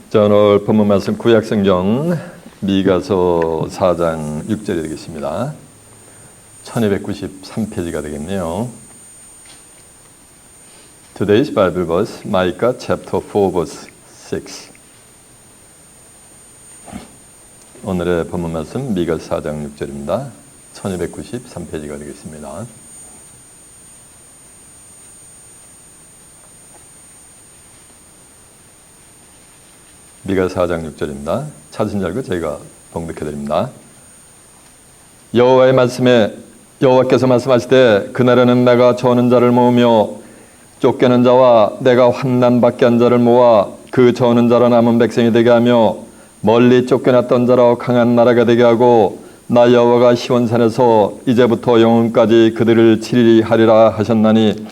자, 오늘 본문 말씀 구약성경 미가서 4장 6절이 되겠습니다. 1293페이지가 되겠네요. Today's Bible verse, Micah chapter 4 verse 6. 오늘의 본문 말씀 미가서 4장 6절입니다. 1293페이지가 되겠습니다. 미가 4장 6절입니다. 찾으신 줄 알고 저희가 봉독해드립니다. 여호와의 말씀에 여호와께서 말씀하시되 그날에는 내가 저는 자를 모으며 쫓겨는 자와 내가 환난받게 한 자를 모아 그 저는 자로 남은 백성이 되게 하며 멀리 쫓겨났던 자로 강한 나라가 되게 하고 나 여호와가 시온산에서 이제부터 영원까지 그들을 치리리 하리라 하셨나니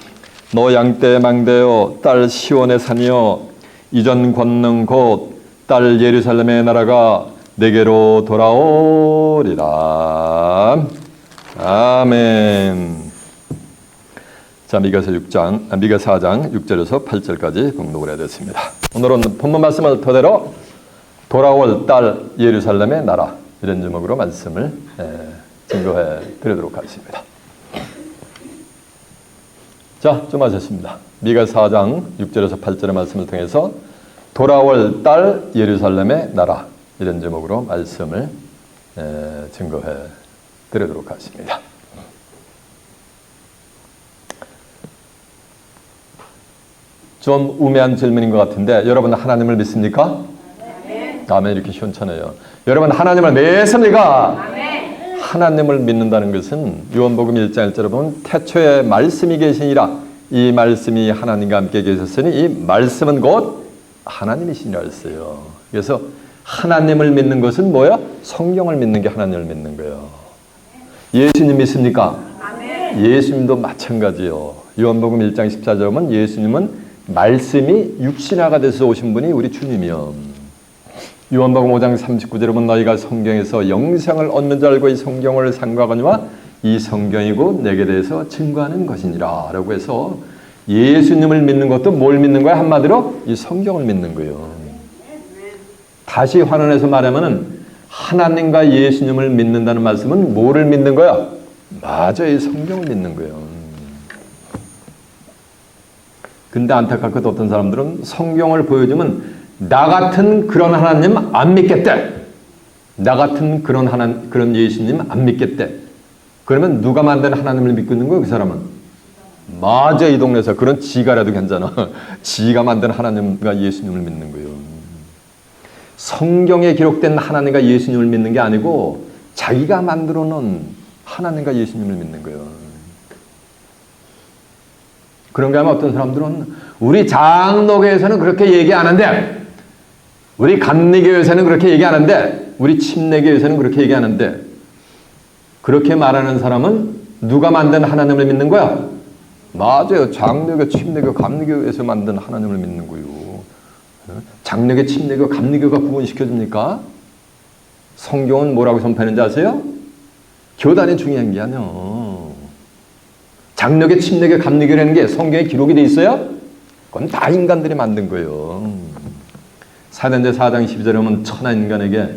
너 양떼 망대여 딸 시온의 산이여 이전 권능 곧 딸 예루살렘의 나라가 내게로 돌아오리라. 아멘. 자, 미가서 4장 6절에서 8절까지 봉독을 해야 됐습니다. 오늘은 본문 말씀을 토대로 돌아올 딸 예루살렘의 나라, 이런 제목으로 말씀을 증거해 드리도록 하겠습니다. 자, 좀 하셨습니다. 미가 4장 6절에서 8절의 말씀을 통해서 돌아올 딸 예루살렘의 나라, 이런 제목으로 말씀을 증거해 드리도록 하겠습니다. 좀 우매한 질문인 것 같은데 여러분 하나님을 믿습니까? 아멘. 이렇게 시원찮아요. 여러분 하나님을 믿습니까? 아멘. 하나님을 믿는다는 것은 요한복음 1장 1절에 보면 태초에 말씀이 계시니라 이 말씀이 하나님과 함께 계셨으니 이 말씀은 곧 하나님이시니라 했어요. 그래서 하나님을 믿는 것은 뭐야? 성경을 믿는 게 하나님을 믿는 거예요. 예수님 믿습니까? 아멘. 예수님도 마찬가지요. 요한복음 1장 14절에 보면 예수님은 말씀이 육신화가 돼서 오신 분이 우리 주님이요. 요한복음 5장 39절에 보면 너희가 성경에서 영생을 얻는 줄 알고 이 성경을 상고하거니와 이 성경이고 내게 대해서 증거하는 것이니라 라고 해서 예수님을 믿는 것도 뭘 믿는 거야? 한마디로 이 성경을 믿는 거예요. 다시 환원해서 말하면 하나님과 예수님을 믿는다는 말씀은 뭐를 믿는 거야? 맞아, 이 성경을 믿는 거예요. 근데 안타깝게도 어떤 사람들은 성경을 보여주면 나 같은 그런 하나님 안 믿겠대. 나 같은 그런 예수님 안 믿겠대. 그러면 누가 만든 하나님을 믿고 있는 거야, 그 사람은? 맞아, 이 동네에서 그런 지가라도 괜찮아. 지가 만든 하나님과 예수님을 믿는 거예요. 성경에 기록된 하나님과 예수님을 믿는 게 아니고 자기가 만들어 놓은 하나님과 예수님을 믿는 거예요. 그런가 하면 어떤 사람들은 우리 장로교에서는 그렇게 얘기 안 한대. 우리 감리교에서는 그렇게 얘기 안 한대. 우리 침례교에서는 그렇게 얘기 안 한대. 그렇게 말하는 사람은 누가 만든 하나님을 믿는 거야? 맞아요. 장로교, 침례교, 감리교에서 만든 하나님을 믿는 거예요. 장로교, 침례교, 감리교가 구분시켜줍니까? 성경은 뭐라고 선포하는지 아세요? 교단이 중요한 게 아니에요. 장로교, 침례교, 감리교라는 게 성경에 기록이 돼 있어요? 그건 다 인간들이 만든 거예요. 사도행전 4장 12절에 보면 천하 인간에게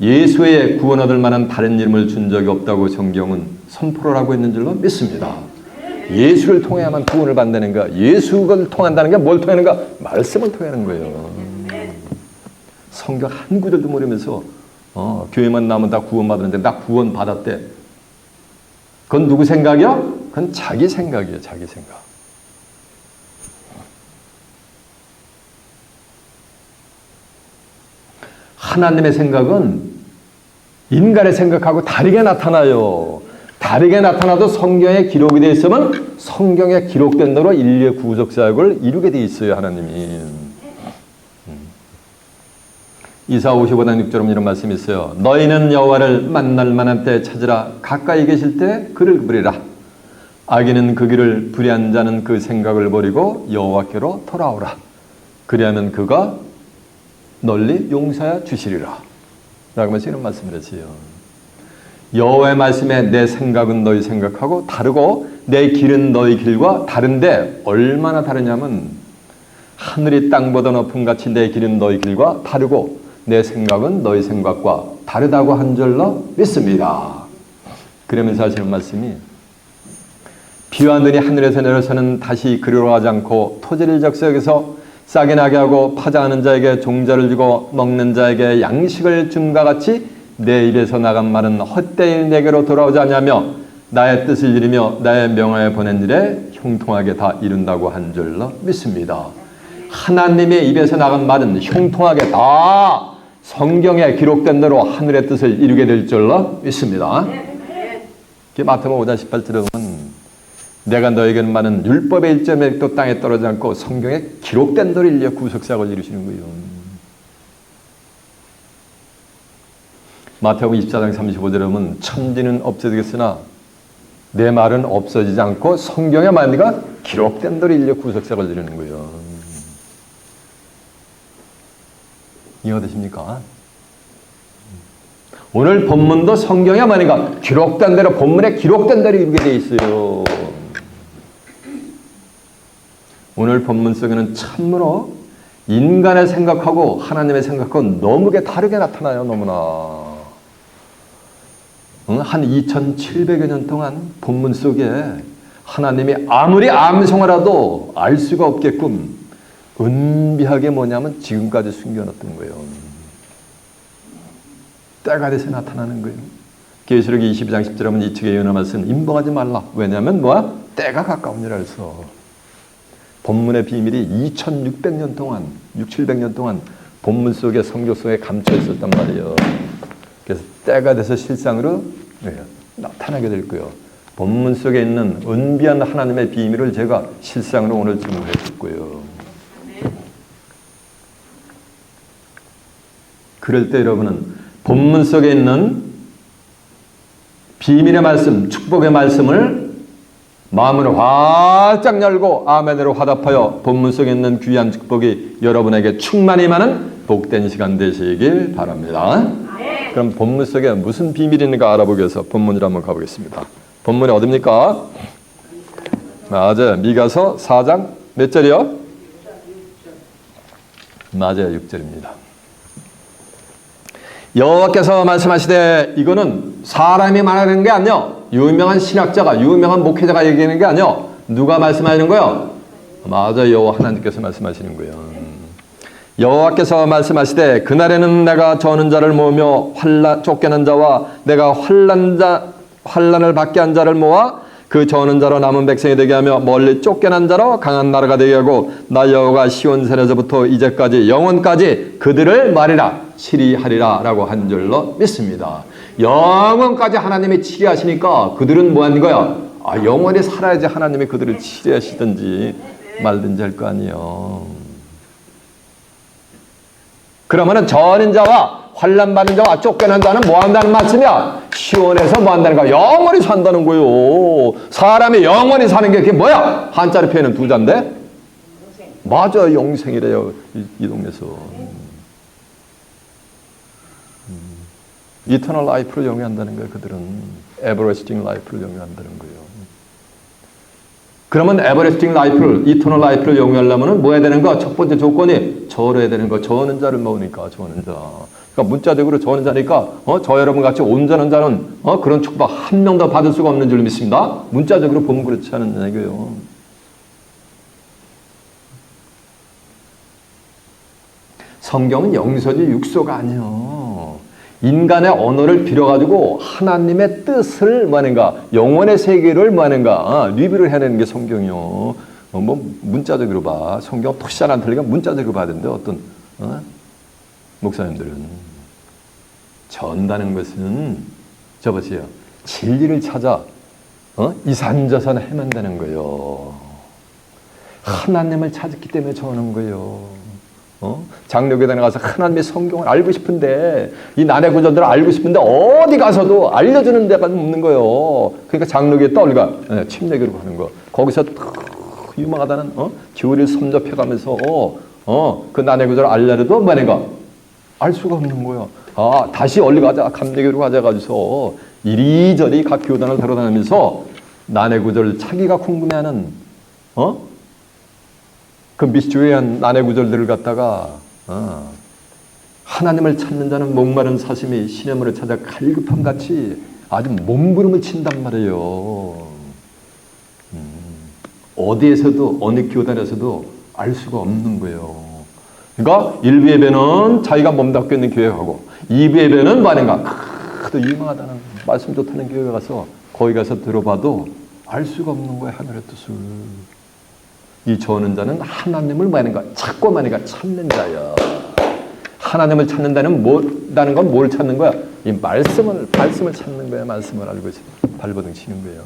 예수 외에 구원 얻을 만한 다른 이름을 준 적이 없다고 성경은 선포를 하고 있는 줄로 믿습니다. 예수를 통해야만 구원을 받는 거야. 예수를 통한다는 게 뭘 통하는가? 말씀을 통하는 거예요. 성경 한 구절도 모르면서 교회만 나오면 다 구원받았는데 나 구원 받았대. 그건 누구 생각이야? 그건 자기 생각이에요. 자기 생각. 하나님의 생각은 인간의 생각하고 다르게 나타나요. 다르게 나타나도 성경에 기록이 되어 있으면 성경에 기록된 대로 인류의 구속 사역을 이루게 되어 있어요. 하나님이. 이사 55장 6절에 이런 말씀이 있어요. 너희는 여호와를 만날 만한 때 찾으라. 가까이 계실 때 그를 부리라. 악인은 그 길을 불의한 자는 그 생각을 버리고 여호와께로 돌아오라. 그리하면 그가 널리 용서하여 주시리라. 라고 하면서 이런 말씀을 했어요. 여호와의 말씀에 내 생각은 너희 생각하고 다르고 내 길은 너희 길과 다른데 얼마나 다르냐면 하늘이 땅보다 높음 같이 내 길은 너희 길과 다르고 내 생각은 너희 생각과 다르다고 한 줄로 믿습니다. 그러면서 하시는 말씀이 비와 눈이 하늘에서 내려서는 다시 그리로 가지 않고 토지를 적셔여기서 싹이 나게 하고 파장하는 자에게 종자를 주고 먹는 자에게 양식을 줌과 같이 내 입에서 나간 말은 헛되이 내게로 돌아오지 않냐며 나의 뜻을 이루며 나의 명하에 보낸 일에 형통하게 다 이룬다고 한 줄로 믿습니다. 하나님의 입에서 나간 말은 형통하게 다 성경에 기록된 대로 하늘의 뜻을 이루게 될 줄로 믿습니다. 마태복음 5장 18절에 보면 내가 너에게는 많은 율법의 일점에 또 땅에 떨어지지 않고 성경에 기록된 대로 인려 구속사역을 이루시는 거예요. 마태복음 24장 35절에 보면 천지는 없어지겠으나 내 말은 없어지지 않고 성경의 말미가 기록된 대로 인려 구속사역을 이루는 거예요. 이해가 되십니까? 오늘 본문도 성경의 말미가 기록된 대로 본문에 기록된 대로 이루게 돼 있어요. 오늘 본문 속에는 참으로 인간의 생각하고 하나님의 생각하고 너무게 다르게 나타나요. 너무나. 한 2700여 년 동안 본문 속에 하나님이 아무리 암송하라도 알 수가 없게끔 은비하게 뭐냐면 지금까지 숨겨놨던 거예요. 때가 돼서 나타나는 거예요. 계시록 22장 10절에 보면 이 책에 예언한 말씀 임봉하지 말라. 왜냐하면 뭐야? 때가 가까우니라 해서. 본문의 비밀이 2600년 동안 700년 동안 본문 속에 성경 속에 감춰 있었단 말이에요. 그래서 때가 돼서 실상으로 나타나게 될 거예요. 본문 속에 있는 은비한 하나님의 비밀을 제가 실상으로 오늘 증거해 줄 거예요. 그럴 때 여러분은 본문 속에 있는 비밀의 말씀, 축복의 말씀을 마음을 활짝 열고 아멘으로 화답하여 본문 속에 있는 귀한 축복이 여러분에게 충만히 많은 복된 시간 되시길 바랍니다. 그럼 본문 속에 무슨 비밀이 있는가 알아보기 위해서 본문으로 한번 가보겠습니다. 본문이 어딥니까? 맞아요. 미가서 4장 몇 절이요? 맞아요. 6절입니다. 여호와께서 말씀하시되 이거는 사람이 말하는 게 아니요. 유명한 신학자가 유명한 목회자가 얘기하는 게 아니요. 누가 말씀하시는 거예요? 맞아요. 여호와 하나님께서 말씀하시는 거예요. 여호와께서 말씀하시되 그날에는 내가 저는 자를 모으며 쫓겨난 자와 내가 환난을 받게 한 자를 모아 그 저는 자로 남은 백성이 되게 하며 멀리 쫓겨난 자로 강한 나라가 되게 하고 나 여호와가 시온산에서부터 이제까지 영원까지 그들을 말이라 치리하리라 라고 한 줄로 믿습니다. 영원까지 하나님이 치리하시니까 그들은 뭐 하는 거야? 영원히 살아야지 하나님이 그들을 치리하시든지 말든지 할 거 아니에요. 그러면은 저는 자와 환난받는 자와 쫓겨난 자는 뭐 한다는 말씀이야? 시온에서 뭐 한다는 거야? 영원히 산다는 거요. 사람이 영원히 사는 게 그게 뭐야? 한자로 표현은 두 자인데? 맞아, 영생이래요. 이 동네에서. 이터널 라이프를 영위한다는 거예요. 그들은 에버레스팅 라이프를 영위한다는 거예요. 그러면 에버레스팅 라이프를, 이터널 라이프를 영위하려면 뭐 해야 되는 거? 첫 번째 조건이 저어야 되는 거. 저어는 자를 먹으니까 저어는 자. 그러니까 문자적으로 저어는 자니까 저 여러분 같이 온전한 자는 그런 축복 한 명도 받을 수가 없는 줄 믿습니다. 문자적으로 보면 그렇지 않은 얘기예요. 성경은 영서지 육소가 아니에요. 인간의 언어를 빌어가지고 하나님의 뜻을 뭐 하는가, 영원의 세계를 뭐 하는가, 리뷰를 해내는 게 성경이요. 뭐 문자적으로 봐. 성경 토시 안 틀리니까 문자적으로 봐야 되는데 어떤 목사님들은 전다는 것은 저 보세요. 진리를 찾아 이산저산 헤맨다는 거예요. 하나님을 찾았기 때문에 저하는 거예요. 장로교단에 가서 하나님의 성경을 알고 싶은데 이 난해 구절들을 알고 싶은데 어디 가서도 알려주는 데가 없는 거예요. 그러니까 장로교에 떠올리가 침례교로 가는 거. 거기서 유명하다는 교리를 섭렵해가면서 그 난해 구절을 알려도 뭐냐가 알 수가 없는 거예요. 다시 얼리 가자, 감리교로 가자 가지고서 이리저리 각 교단을 돌아다니면서 난해 구절을 자기가 궁금해하는 그 미스테리한 난해 구절들을 갖다가 하나님을 찾는 자는 목마른 사슴이 시냇물을 찾아 갈급함같이 아주 몸부림을 친단 말이에요. 어디에서도 어느 교단에서도 알 수가 없는 거예요. 그러니까 1부 예배는 자기가 몸담고 있는 교회 가고 2부 예배는 뭐 하는가? 또 유명하다는 말씀 좋다는 교회 가서 거기 가서 들어봐도 알 수가 없는 거예요. 하늘의 뜻을. 이 저는 자는 하나님을 뭐 하는가? 찾고 마니가 찾는 자야. 하나님을 찾는다는 건 뭘 찾는 거야? 이 말씀을 찾는 거야. 말씀을 알고 발버둥 치는 거예요.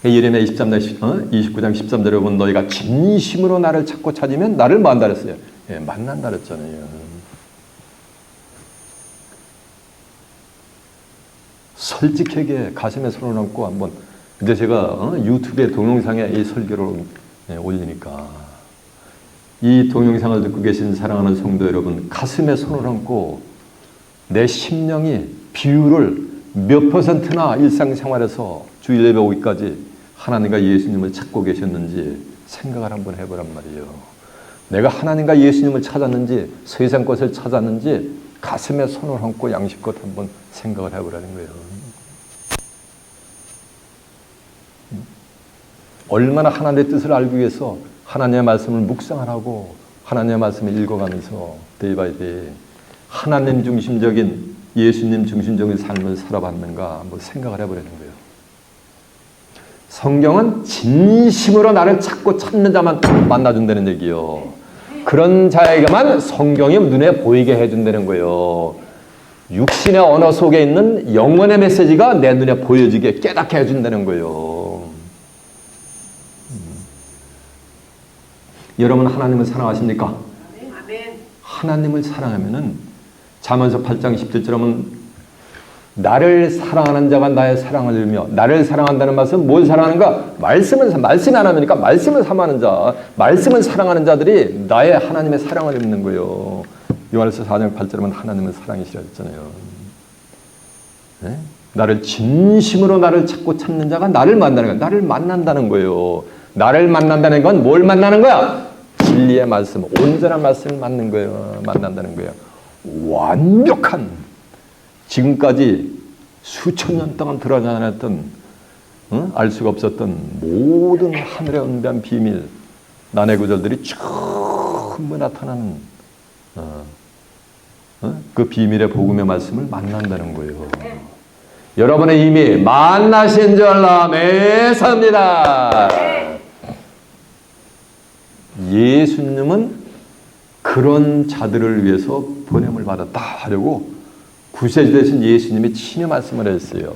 예레미야 29장 13절에 보면 너희가 진심으로 나를 찾고 찾으면 나를 만난다 그랬어요. 예, 만난다 그랬잖아요. 솔직하게 가슴에 손을 얹고 한번 근데 제가 유튜브에 동영상에 이 설교를 올리니까 이 동영상을 듣고 계신 사랑하는 성도 여러분 가슴에 손을 얹고 내 심령이 비율을 몇 퍼센트나 일상생활에서 주일 예배 오기까지 하나님과 예수님을 찾고 계셨는지 생각을 한번 해보란 말이에요. 내가 하나님과 예수님을 찾았는지 세상 것을 찾았는지 가슴에 손을 얹고 양심껏 한번 생각을 해보라는 거예요. 얼마나 하나님의 뜻을 알기 위해서 하나님의 말씀을 묵상하라고 하나님의 말씀을 읽어가면서 데이 바이 데이 하나님 중심적인 예수님 중심적인 삶을 살아봤는가 한번 생각을 해보라는 거예요. 성경은 진심으로 나를 찾고 찾는 자만 만나준다는 얘기요. 그런 자에게만 성경이 눈에 보이게 해준다는 거예요. 육신의 언어 속에 있는 영혼의 메시지가 내 눈에 보여지게 깨닫게 해준다는 거예요. 여러분 하나님을 사랑하십니까? 하나님을 사랑하면은 잠언서 8장 10절처럼 하면 나를 사랑하는 자가 나의 사랑을 이루며 나를 사랑한다는 말씀은 뭘 사랑하는가? 말씀이 하나님이니까 말씀을 사모하는 자, 말씀을 사랑하는 자들이 나의 하나님의 사랑을 입는 거예요. 요한일서 4장 8절은 하나님은 사랑이시라 했잖아요. 네? 나를 진심으로 나를 찾고 찾는 자가 나를 만나는 거야. 나를 만난다는 거예요. 나를 만난다는 건 뭘 만나는 거야? 진리의 말씀, 온전한 말씀을 만난다는 거예요. 완벽한 지금까지 수천 년 동안 드러나지 않았던 알 수가 없었던 모든 하늘의 은비한 비밀 난해 구절들이 전부 나타나는 그 비밀의 복음의 말씀을 만난다는 거예요. 여러분은 이미 만나신 줄 매사입니다. 예수님은 그런 자들을 위해서 보냄을 받았다 하려고 구세주 되신 예수님이 친히 말씀을 했어요.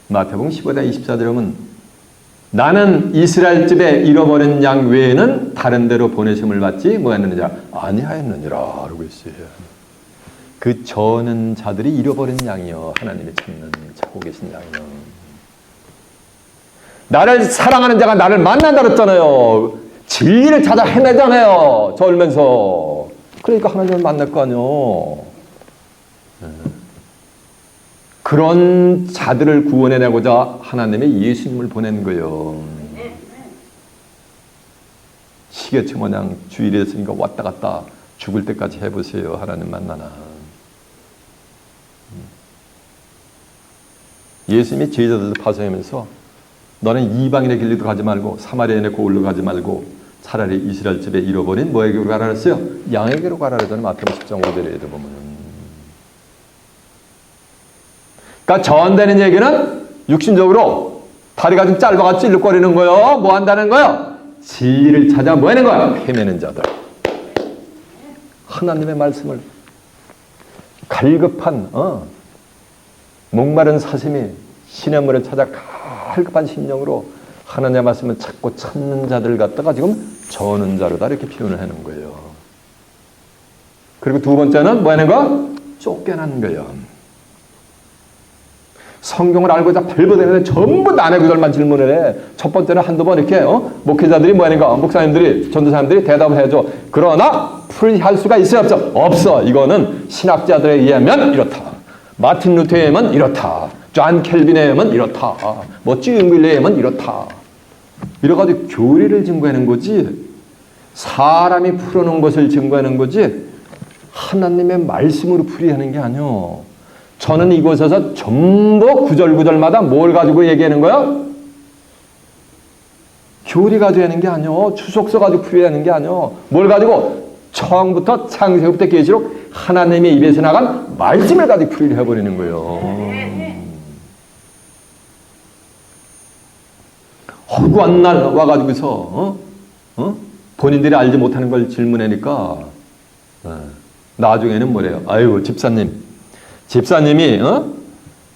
마태복음 15장 24절에 보면 나는 이스라엘 집에 잃어버린 양 외에는 다른 데로 보내심을 받지 뭐했느냐 아니하였느니라 라고 했어요. 그 저는 자들이 잃어버린 양이요 하나님이 찾고 계신 양이요. 나를 사랑하는 자가 나를 만난다 그랬잖아요. 진리를 찾아 헤매잖아요. 저 울면서. 그러니까 하나님을 만날 거 아니요. 그런 자들을 구원해내고자 하나님의 예수님을 보낸 거예요. 시계추 모양 주일에 있으니까 왔다 갔다 죽을 때까지 해보세요. 하나님 만나나. 예수님이 제자들을 파송하면서 너는 이방인의 길로 가지 말고 사마리아인의 고을로 가지 말고 차라리 이스라엘 집에 잃어버린 뭐에게로 가라 그랬어요? 양에게로 가라 그랬잖아요. 마태복음 10장 5절에 보면. 그러니까 전되는 얘기는 육신적으로 다리가 좀 짧아가 찔룩거리는 거요. 뭐 한다는 거요? 진리를 찾아 뭐 하는 거야? 헤매는 자들. 하나님의 말씀을 갈급한 목마른 사슴이 시냇물을 찾아 갈급한 심령으로 하나님의 말씀을 찾고 찾는 자들 갖다가 지금 저는 자로다 이렇게 표현을 하는 거예요. 그리고 두 번째는 뭐 하는 거? 쫓겨나는 거예요. 성경을 알고자 발버둥에서 전부 난해 구절만 질문을 해. 첫 번째는 한두 번 이렇게 목회자들이 뭐 하는가? 목사님들이 전도사님들이 대답을 해줘. 그러나 풀이할 수가 있어요 없어? 없어. 이거는 신학자들에 의하면 이렇다. 마틴 루터의 의하면 이렇다. 존 켈빈의 의하면 이렇다. 뭐 쯔윙글레의 의하면 이렇다. 이래가지고 교리를 증거하는 거지, 사람이 풀어놓은 것을 증거하는 거지, 하나님의 말씀으로 풀이하는 게 아니요. 저는 이곳에서 전부 구절구절마다 뭘 가지고 얘기하는 거야? 교리 가지고 하는 게 아니요. 추속서 가지고 풀이하는 게 아니요. 뭘 가지고? 처음부터 창세기부터 계시록 하나님의 입에서 나간 말씀을 가지고 풀이를 해버리는 거예요. 허구한 날 와가지고서 본인들이 알지 못하는 걸 질문하니까 나중에는 뭐래요? 아이고 집사님이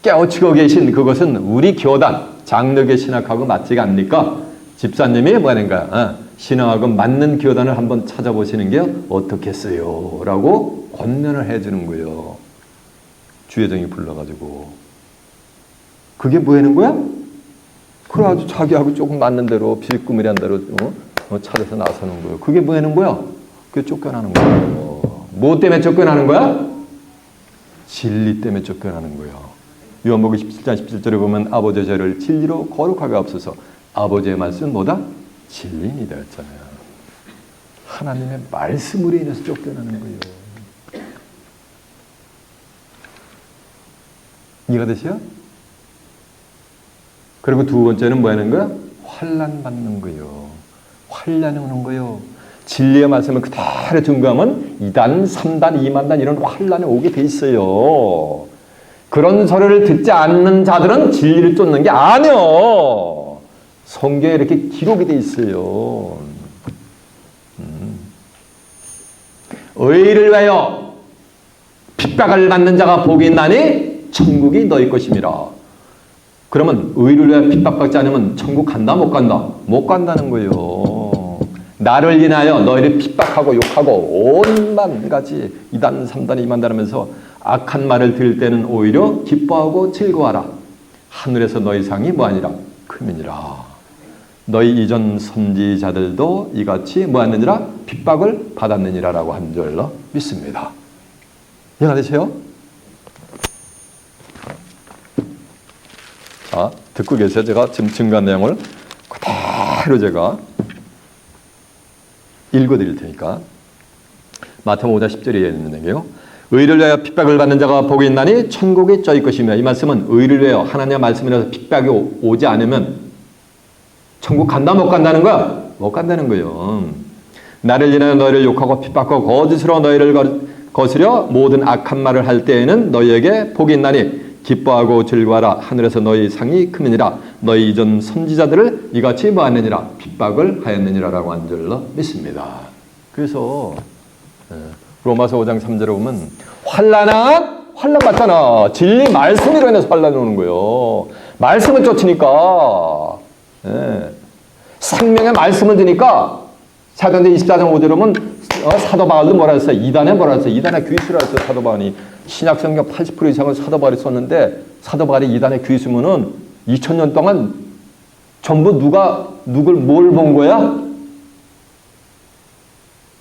깨우치고 계신 그것은 우리 교단 장로교 신학하고 맞지가 않으니까 집사님이 뭐 하는 거야? 신앙하고 맞는 교단을 한번 찾아보시는 게 어떻겠어요? 라고 권면을 해주는 거예요. 주회장이 불러가지고. 그게 뭐 하는 거야? 그래가지고 자기하고 조금 맞는 대로 빌꾸미란 대로 찾아서 나서는 거예요. 그게 뭐 하는 거야? 그게 쫓겨나는 거예요. 뭐 때문에 쫓겨나는 거야? 진리 때문에 쫓겨나는 거예요. 요한복음 17장 17절에 보면 아버지의 죄를 진리로 거룩하게 앞서서 아버지의 말씀은 뭐다? 진리입니다 했잖아요. 하나님의 말씀으로 인해서 쫓겨나는 거예요. 이해가 되세요? 그리고 두 번째는 뭐 하는 거야? 환난 받는 거예요. 환난이 오는 거예요. 진리의 말씀을 그대로 증거하면 2단, 3단, 2만단 이런 환난이 오게 돼 있어요. 그런 소리를 듣지 않는 자들은 진리를 쫓는 게 아니요. 성경에 이렇게 기록이 돼 있어요. 의를 위하여 핍박을 받는 자가 복이 있나니 천국이 너희 것임이라. 그러면 의를 위하여 핍박받지 않으면 천국 간다 못 간다? 못 간다는 거예요. 나를 인하여 너희를 핍박하고 욕하고 온만 가지 2단 3단 2만단 하면서 악한 말을 들을 때는 오히려 기뻐하고 즐거워하라. 하늘에서 너희 상이 뭐하니라? 크니라. 너희 이전 선지자들도 이같이 뭐하느니라? 핍박을 받았느니라라고 한 줄로 믿습니다. 이해가 되세요? 자, 듣고 계세요? 제가 지금 증거한 내용을 그대로 제가 읽어드릴 테니까. 마태복음 5장 10절에 있는 내용이에요. 의를 위하여 핍박을 받는 자가 복이 있나니 천국에 쩌일 것이며, 이 말씀은 의를 위하여 하나님의 말씀이라서 pit박이 오지 않으면 천국 간다 못 간다는 거야? 못 간다는 거예요. 나를 인하여 너희를 욕하고 핍박하고 거짓으로 너희를 거스려 모든 악한 말을 할 때에는 너희에게 복이 있나니 기뻐하고 즐거워하라. 하늘에서 너희 상이 크느니라. 너희 이전 선지자들을 이같이 뭐하느니라? 핍박을 하였느니라 라고 한 줄로 믿습니다. 그래서 로마서 5장 3절에 보면 환난 받잖아. 진리 말씀으로 인해서 환난이 오는 거예요. 말씀을 쫓으니까. 생명의 말씀을 드니까 사도행전 24장 5절에 보면 사도 바울도 뭐라 했어요? 이단에 뭐라 했어요? 이단의 귀수라 했어요. 사도 바울이 신약성경 80% 이상을 사도 바울이 썼는데, 사도 바울이 이단의 귀수면은 2000년 동안 전부 누굴 뭘 본 거야?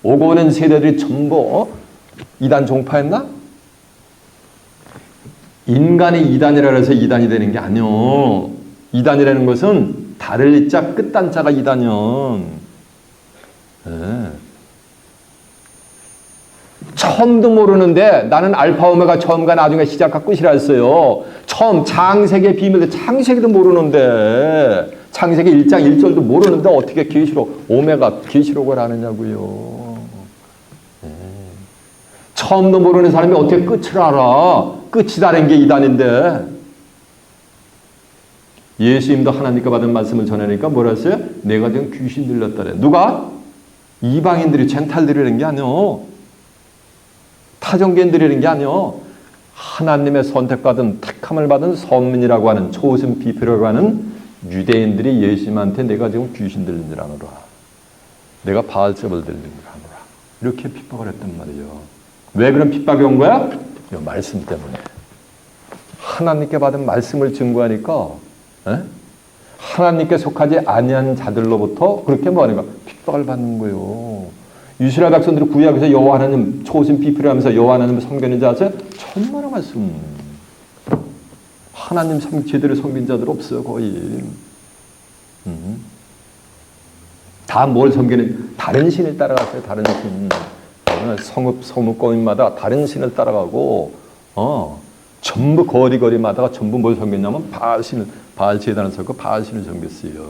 오고 오는 세대들이 전부 이단 종파였나? 인간이 이단이라 해서 이단이 되는 게 아니요. 이단이라는 것은 달을 이자 끝단자가 이단이요. 처음도 모르는데 나는 알파 오메가 처음과 나중에 시작과 끝이라 했어요. 처음 창세기의 비밀도 창세기도 모르는데, 창세기 1장 1절도 모르는데 어떻게 계시록 오메가 계시록을 아느냐고요. 처음도 모르는 사람이 어떻게 끝을 알아? 끝이 다른 게 이단인데. 예수님도 하나님께 받은 말씀을 전하니까 뭐라 했어요? 내가 지금 귀신 들렸다래. 누가? 이방인들이, 젠탈들이라는 게 아니요. 타종교인들이라는 게 아니요. 하나님의 선택받은 택함을 받은 선민이라고 하는, 초신 비표라고 하는 유대인들이 예수님한테 내가 지금 귀신 들린 줄 아노라. 내가 바알세불 들린 줄 아노라. 이렇게 핍박을 했단 말이에요. 왜 그런 핍박이 온 거야? 이 말씀 때문에. 하나님께 받은 말씀을 증거하니까 하나님께 속하지 아니한 자들로부터 그렇게 뭐하는 거야? 핍박을 받는 거예요. 이스라엘 백성들이 구약에서 여호와 하나님 초신 비표를 하면서 여호와 하나님을 섬기는 자 아세요? 천만의 말씀. 하나님 제대로 섬긴 자들 없어요, 거의. 다 뭘 섬기는, 다른 신을 따라갔어요, 다른 신. 성읍거리마다 다른 신을 따라가고, 전부 거리마다가 전부 뭘 섬겼냐면 바알 제단을 섬고 바알신을 섬겼어요.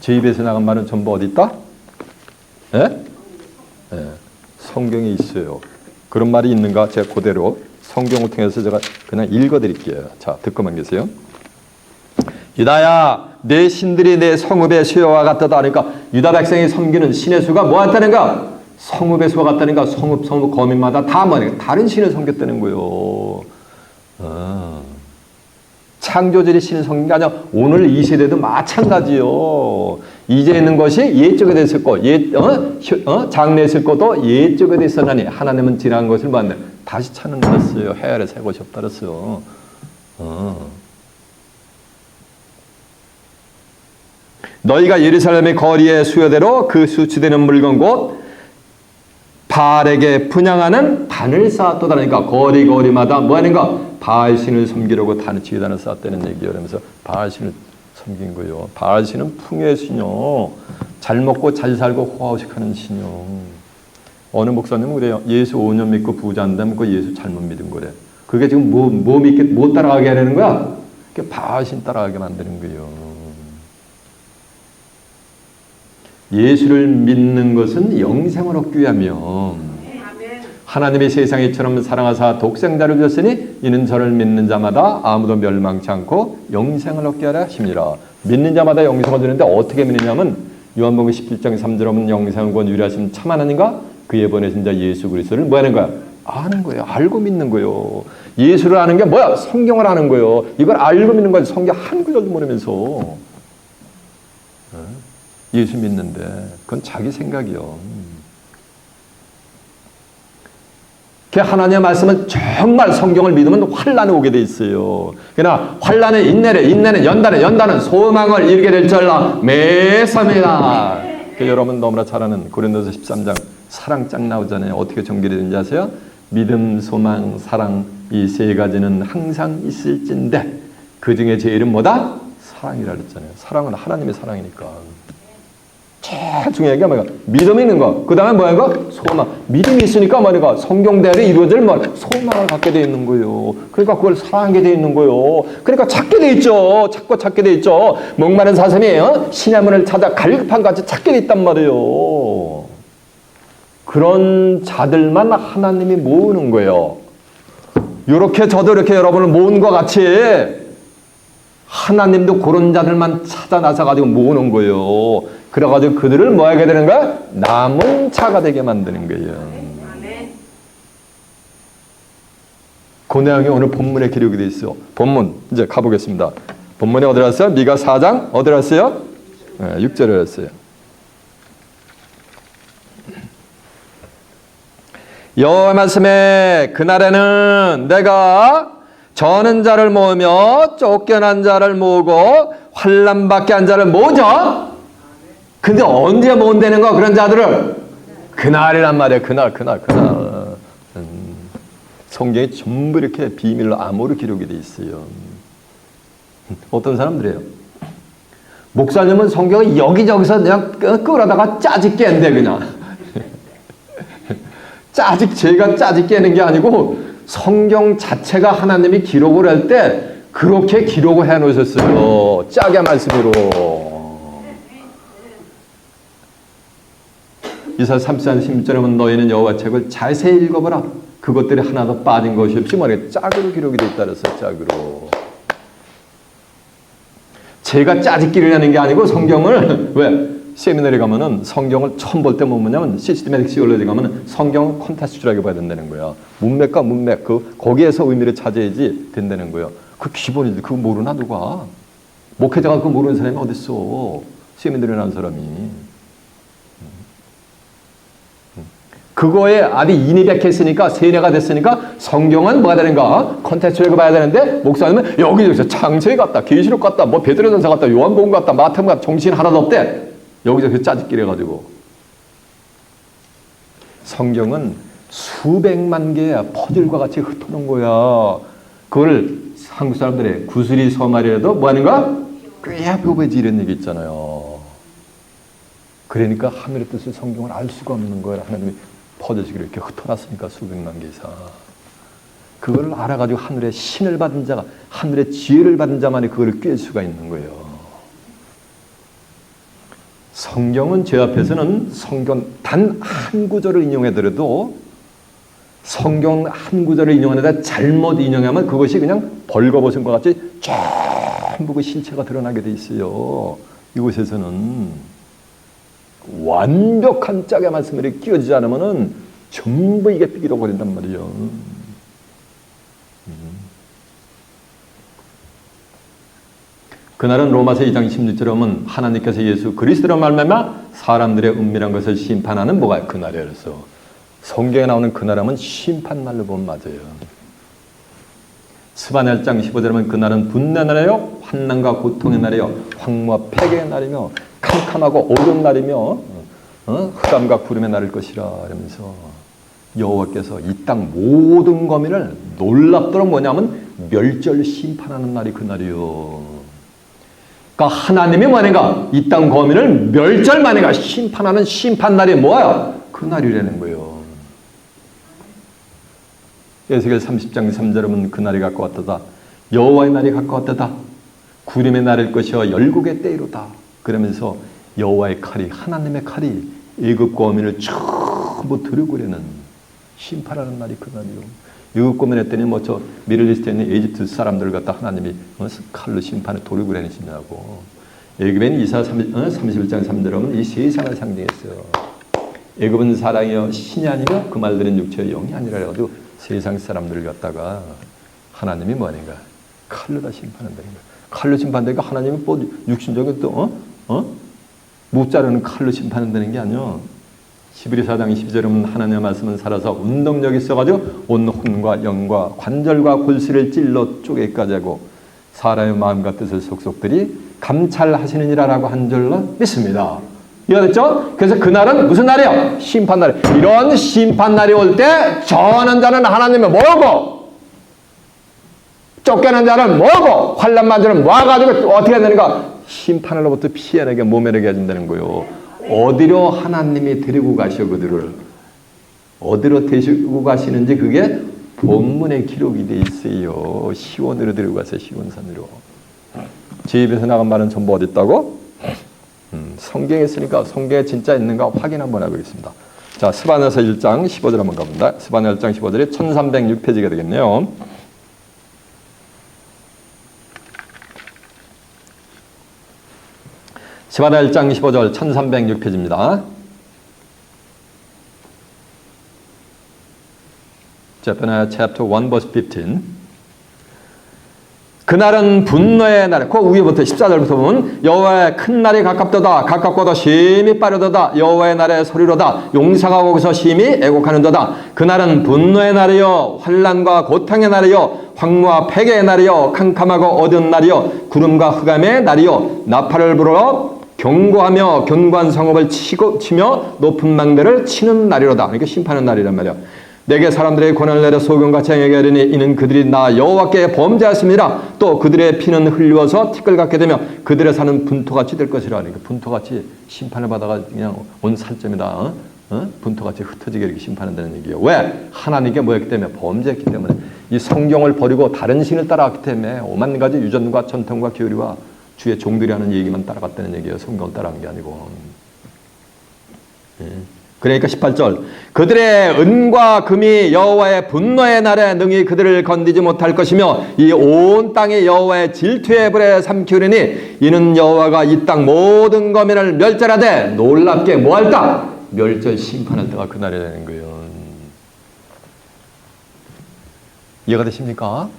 제 입에서 나간 말은 전부 어디 있다? 예? 예, 성경에 있어요. 그런 말이 있는가? 제가 그대로 성경을 통해서 제가 그냥 읽어드릴게요. 자, 듣고만 계세요. 유다야, 내 신들이 내 성읍의 수요와 같다다 하니까 유다 백성이 섬기는 신의 수가 뭐 같다는가? 성읍의 수가 같다는가? 성읍 거민마다 다 뭐냐? 다른 신을 섬겼다는 거예요. 창조절이 신을 섬긴 게 아니라 오늘 이 세대도 마찬가지요. 이제 있는 것이 옛적에 됐을 것, 장래에 있을 것도 옛적에 됐었나니 하나님은 지나간 것을 봤네. 다시 찾는다랬어요. 해 아래 새 것이 없다랬어요. 너희가 예루살렘의 거리의 수요대로 그 수치되는 물건 곧 바알에게 분향하는 단을 쌓았도다. 그러니까 거리마다 뭐 하는가? 바알신을 섬기려고 단을 쌓았다는 얘기예요. 그러면서 바알신을 섬긴 거예요. 바알신은 풍요의 신이요. 잘 먹고 잘 살고 호화호식하는 신이요. 어느 목사님은 그래요. 예수 5년 믿고 부자 안 되면 그 예수 잘못 믿은 거래. 그게 지금 뭐 따라가게 하려는 거야? 그게 바알신 따라가게 만드는 거예요. 예수를 믿는 것은 영생을 얻기 위하며 하나님의 세상에 이처럼 사랑하사 독생자를 주셨으니 이는 저를 믿는 자마다 아무도 멸망치 않고 영생을 얻게 하라 하십니다. 믿는 자마다 영생을 주는데 어떻게 믿느냐면 요한복음 17장 3절에 보면 영생과 유리하신 참 하나님과 그의 보내신 자 예수 그리스도를 뭐 하는 거야? 아는 거예요. 알고 믿는 거예요. 예수를 아는 게 뭐야? 성경을 아는 거예요. 이걸 알고 믿는 거지. 성경 한 구절도 모르면서 예수 믿는데 그건 자기 생각이요. 하나님의 말씀은 정말 성경을 믿으면 환란이 오게 돼 있어요. 그러나 환란은 인내는 연단은 소망을 이루게 될 줄 매섭니다. 여러분 너무나 잘 아는 고린도서 13장 사랑 짝 나오잖아요. 어떻게 정리되는지 아세요? 믿음, 소망, 사랑 이 세 가지는 항상 있을진데 그 중에 제일은 뭐다? 사랑이라 그랬잖아요. 사랑은 하나님의 사랑이니까. 제일 중요한 게 뭐야? 믿음이 있는 거. 그 다음에 뭐야? 소망. 믿음이 있으니까 뭐야? 성경대로 이루어질 소망을 갖게 돼 있는 거예요. 그러니까 그걸 사랑하게 돼 있는 거예요. 그러니까 찾게 돼 있죠. 찾게 돼 있죠. 목마른 사슴이 신의 문을 찾아 갈급한 같이 찾게 돼 있단 말이에요. 그런 자들만 하나님이 모으는 거예요. 이렇게 저도 이렇게 여러분을 모은 것 같이 하나님도 그런 자들만 찾아 나서가지고 모으는 거예요. 그래가지고 그들을 뭐 하게 되는 거야? 남은 자가 되게 만드는 거예요. 그 내용이 오늘 본문에 기록이 되어 있어. 본문 이제 가보겠습니다. 본문에 어디로 왔어요? 미가 4장 어디로 왔어요? 6절에 왔어요. 여호와 말씀에 그날에는 내가 저는 자를 모으며 쫓겨난 자를 모으고 환난받게 한 자를 모으죠. 근데 언제 모은다는 거 그런 자들을? 그날이란 말이에요. 그날. 성경에 전부 이렇게 비밀로 암호로 기록이 돼 있어요. 어떤 사람들이에요. 목사님은 성경을 여기저기서 그냥 끌어다가 짜집 깨는데 그냥. 제가 짜집 깨는 게 아니고 성경 자체가 하나님이 기록을 할 때 그렇게 기록을 해 놓으셨어요. 짜게 말씀으로. 이사 34장 16절에 보면 너희는 여호와 책을 자세히 읽어보라. 그것들이 하나도 빠진 것이 없이 말이야. 짝으로 기록이 돼 있다 그랬어요. 짝으로. 제가 짜집기를 하는 게 아니고 성경을 왜? 세미나리 가면은 성경을 처음 볼 때 뭐냐면 시스테매틱 시올로지 가면은 성경을 콘텍스트라고 봐야 된다는 거야. 문맥과 문맥 거기에서 의미를 찾아야지 된다는 거예요. 그 기본이지. 그거 모르나 누가? 목회자가 그거 모르는 사람이 어디 있어? 세미나리라는 사람이. 그거에 아주 인이백했으니까 세뇌가 됐으니까 성경은 뭐가 되는가? 콘텍스트라고 봐야 되는데 목사님은 여기저기서 창세기 같다, 계시록 같다, 뭐 베드로전서 같다, 요한복음 같다, 마태복음 같다, 정신 하나도 없대. 여기저기 짜집기를 해가지고. 성경은 수백만 개의 퍼즐과 같이 흩어놓은 거야. 그걸 한국 사람들의 구슬이 서말이라도 뭐 하는가? 꽤 뼈배지 이런 얘기 있잖아요. 그러니까 하늘의 뜻을 성경을 알 수가 없는 거예요. 하나님이 퍼져지기로 이렇게 흩어놨으니까 수백만 개 이상. 그걸 알아가지고 하늘의 신을 받은 자가, 하늘의 지혜를 받은 자만이 그걸 꿰 수가 있는 거예요. 성경은 제 앞에서는 성경 단 한 구절을 인용해더라도 성경 한 구절을 인용하는데 잘못 인용하면 그것이 그냥 벌거벗은 것 같이 전부 그 실체가 드러나게 돼 있어요. 이곳에서는 완벽한 짝의 말씀이 끼워지지 않으면 전부 이게 삐기도 버린단 말이죠. 그날은 로마서 2장 16절에 보면 하나님께서 예수 그리스도로 말미암아 사람들의 은밀한 것을 심판하는 뭐가 그날이라서 성경에 나오는 그날하면 심판날로 보면 맞아요. 스바냐 1장 15절에 보면 그날은 분노의 날이요 환난과 고통의 날이요 황무와 폐괴의 날이며 캄캄하고 어두운 날이며 흑암과 구름의 날일 것이라 이러면서 여호와께서 이 땅 모든 거민을 놀랍도록 뭐냐면 멸절 심판하는 날이 그날이요. 그러니까 하나님이 뭐냐가 이 땅 거민을 멸절만해가 심판하는 심판날이 뭐야? 그날이라는 거예요. 에스겔 30장 3절에 보면 그날이 가까웠도다. 여호와의 날이 가까웠도다. 구름의 날일 것이여 열국의 때이로다. 그러면서 여호와의 칼이 하나님의 칼이 애굽 거민을 전부 들여보려는 심판하는 날이 그날이요. 애굽 거민 했더니 뭐 저 미들리스트에 있는 이집트 사람들 갖다 하나님이 칼로 심판을 도르고 다니시냐고. 애굽에는 이사 31장 3절에 보면 이 세상을 상징했어요. 애굽은 사랑이여 신이 아니며 그 말들은 육체의 영이 아니라 해가지고 세상 사람들을 갖다가 하나님이 뭐하는가 칼로 다 심판한다는 거예요. 칼로 심판한다니까 하나님이 뭐 육신적인 또 못 자르는 칼로 심판한다는 게 아니요. 히브리서 4장 12절에 보면 하나님의 말씀은 살아서 운동력이 있어가지고 온 혼과 영과 관절과 골수를 찔러 쪼개기까지 하고 사람의 마음과 뜻을 속속들이 감찰하시느니라라고 한 줄로 믿습니다. 이해됐죠? 그래서 그날은 무슨 날이요? 심판날. 이런 심판날이 올 때 정하는 자는 하나님의 뭐고 쫓겨난 자는 뭐고 환난 만주는 모아가지고 어떻게 되는가? 심판으로부터 피해내게 모면하게 해준다는 거예요. 어디로 하나님이 데리고 가셔 그들을 어디로 데리고 가시는지 그게 본문에 기록이 돼 있어요. 시온으로 데리고 가세요. 시온산으로. 제 입에서 나간 말은 전부 어디 있다고? 성경에 있으니까 성경에 진짜 있는가 확인 한번 해보겠습니다. 자, 스바냐서 1장 15절 한번 가봅니다. 스바냐 1장 15절이 1306페이지가 되겠네요. 스바냐 1장 15절 1306페이지입니다. Zephaniah chapter 1 verse 15. 그날은 분노의 날, 그 위에부터 14절부터 보면 여호와의 큰 날이 가깝도다. 가깝고도 심히 빠르도다. 여호와의 날의 소리로다. 용사가 거기서 심히 애곡하는도다. 그날은 분노의 날이요 환난과 고통의 날이요 황무와 폐괴의 날이요 캄캄하고 어두운 날이요 구름과 흑암의 날이요 나팔을 불어 경고하며 견고한 성읍을 치며 높은 망대를 치는 날이로다. 그러니까 심판의 날이란 말이야. 내게 사람들의 고난을 내려 소경같이 행하게 하리니 이는 그들이 나 여호와께 범죄하였습니다. 또 그들의 피는 흘리워서 티끌 같게 되며 그들의 산은 분토같이 될 것이라. 그러니까 분토같이 심판을 받아가 그냥 온 살점이다. 분토같이 흩어지게 이렇게 심판한다는 얘기예요. 왜? 하나님께 뭐였기 때문에 범죄했기 때문에 이 성경을 버리고 다른 신을 따라왔기 때문에 오만 가지 유전과 전통과 교리와 주의 종들이 하는 얘기만 따라갔다는 얘기예요. 성경을 따라간 게 아니고. 예. 그러니까 18절 그들의 은과 금이 여호와의 분노의 날에 능히 그들을 건디지 못할 것이며 이 온 땅이 여호와의 질투의 불에 삼키우리니 이는 여호와가 이 땅 모든 거민을 멸절하되 놀랍게 뭐할까? 멸절 심판할 때가 그날이라는 거예요. 이해가 되십니까?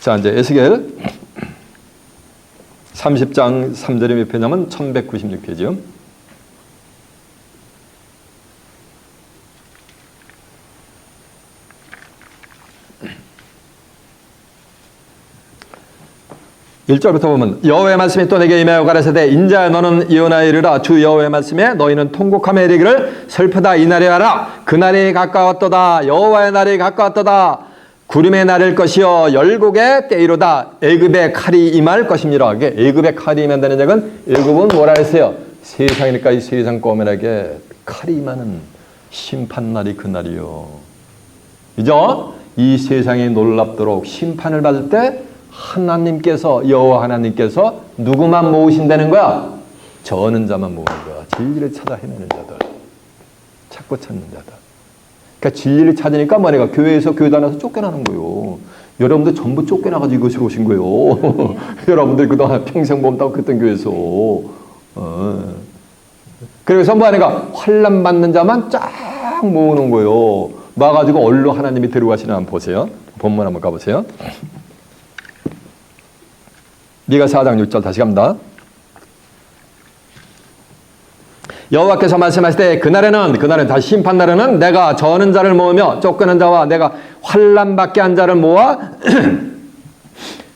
자, 이제 에스겔 30장 3절에 몇 페이지냐면 1196페이지요. 1절부터 보면 여호와의 말씀이 또 내게 임하여 가라사대 인자야 너는 예언하여 이르라 주 여호와의 말씀에 너희는 통곡하며 이르기를 슬프다 이 날이 와라 그날이 가까웠도다 여호와의 날이 가까웠도다 구름의 날일 것이요 열국의 때이로다 애굽의 칼이 임할 것입니다. 애굽의 칼이 임한다는 적은 애굽은 뭐라 했어요? 세상이니까 이 세상 꼬맨에게 칼이 임하는 심판날이 그날이요. 그죠? 이 세상이 놀랍도록 심판을 받을 때 하나님께서 여호와 하나님께서 누구만 모으신다는 거야? 저는 자만 모으는 거야. 진리를 찾아 헤매는 자들, 찾고 찾는 자들. 그러니까 진리를 찾으니까 뭐니까 교회에서 교회단에서 쫓겨나는 거예요. 여러분들 전부 쫓겨나가지고 이것으로 오신 거예요. 여러분들 그동안 평생 몸다고 그랬던 교회에서. 그래서 뭐하니까 환난 받는 자만 쫙 모으는 거예요. 모아가지고 얼로 하나님이 데려가시나 한번 보세요. 본문 한번 가보세요. 미가 4장 6절 다시 갑니다. 여호와께서 말씀하실 때 그날에는 다시 심판날에는 내가 저는 자를 모으며 쫓겨난 자와 내가 환난 받게 한 자를 모아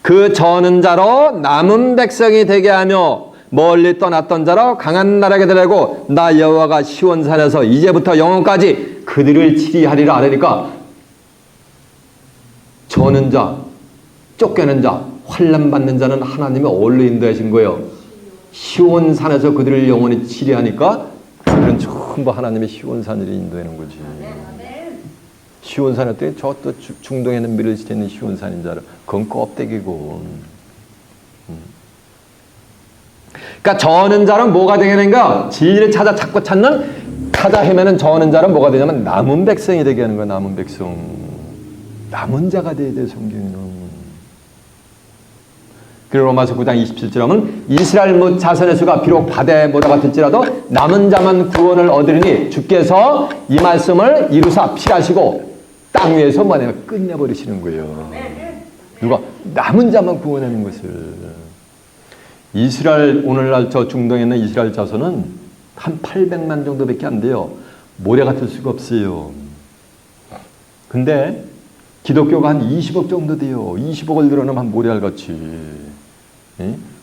그 저는 자로 남은 백성이 되게 하며 멀리 떠났던 자로 강한 나라에 데리고 나 여호와가 시온산에서 이제부터 영원까지 그들을 치리하리라. 그러니까 저는 자, 쫓겨난 자, 환난 받는 자는 하나님이 어디로 인도하신 거예요? 시온산에서 그들을 영원히 치리하니까 그들은 전부 하나님의 시온산으로 인도하는 거지. 시온산에 때 저 또 중동에 있는 미르시에 있는 시온산인 자를 그건 껍데기고. 그러니까 저는 자는 뭐가 되겠는가? 진리를 찾고 찾아 헤매는 저는 자는 뭐가 되냐면 남은 백성이 되게 하는 거야. 남은 백성. 남은 자가 돼야 돼 성경에는. 그리고 로마서 9장 27절 하면 이스라엘 못 자손의 수가 비록 바다에 모다 같을지라도 남은 자만 구원을 얻으리니 주께서 이 말씀을 이루사 필하시고 땅 위에서 뭐냐 끝내버리시는 거예요. 누가? 남은 자만 구원하는 것을. 이스라엘 오늘날 저 중동에 있는 이스라엘 자손은 한 800만 정도밖에 안 돼요. 모래 같을 수가 없어요. 근데 기독교가 한 20억 정도 돼요. 20억을 늘어나면 한 모래알같이.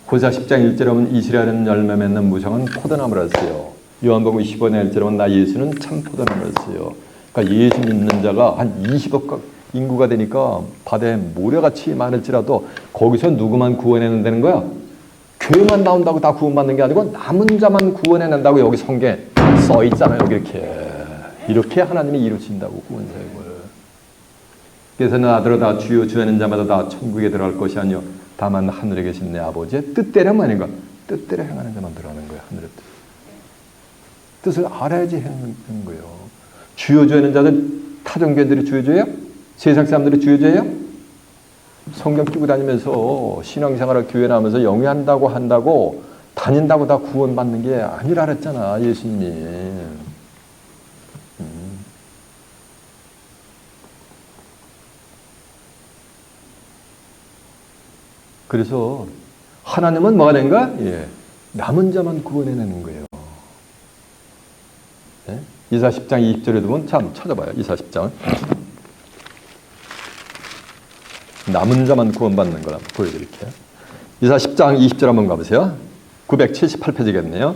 고사 10장 1절에 보면 이스라엘은 열매 맺는 무성한 포도나무였어요. 요한복음 15장 1절에 보면 나 예수는 참 포도나무였어요. 그러니까 예수 믿는 자가 한 20억 인구가 되니까 바다에 모래같이 많을지라도 거기서 누구만 구원해낸다는 거야? 교회만 나온다고 다 구원받는 게 아니고 남은 자만 구원해낸다고 여기 성경에 써 있잖아요. 여기 이렇게 하나님이 이루신다고 구원사역을. 그래서 나더러 주여 주하는 자마다 다 천국에 들어갈 것이 아니요 다만 하늘에 계신 내 아버지의 뜻대로 아닌가? 뜻대로 행하는 자만 들어가는 거예요. 하늘의 뜻을 알아야지 행하는 거예요. 주여 주하는 자들 타종교인들이 주여 줘요? 세상 사람들이 주여 줘요? 성경 끼고 다니면서 신앙생활을 교회 나오면서 영위한다고 다닌다고 다 구원받는 게 아니라 그랬잖아 예수님이. 그래서 하나님은 뭐가 된가? 남은 자만 구원해내는 거예요. 이사 10장 20절에 보면 참 찾아봐요. 이사 10장. 남은 자만 구원받는 걸 한번 보여드릴게요. 이사 10장 20절 한번 가보세요. 978페이지겠네요.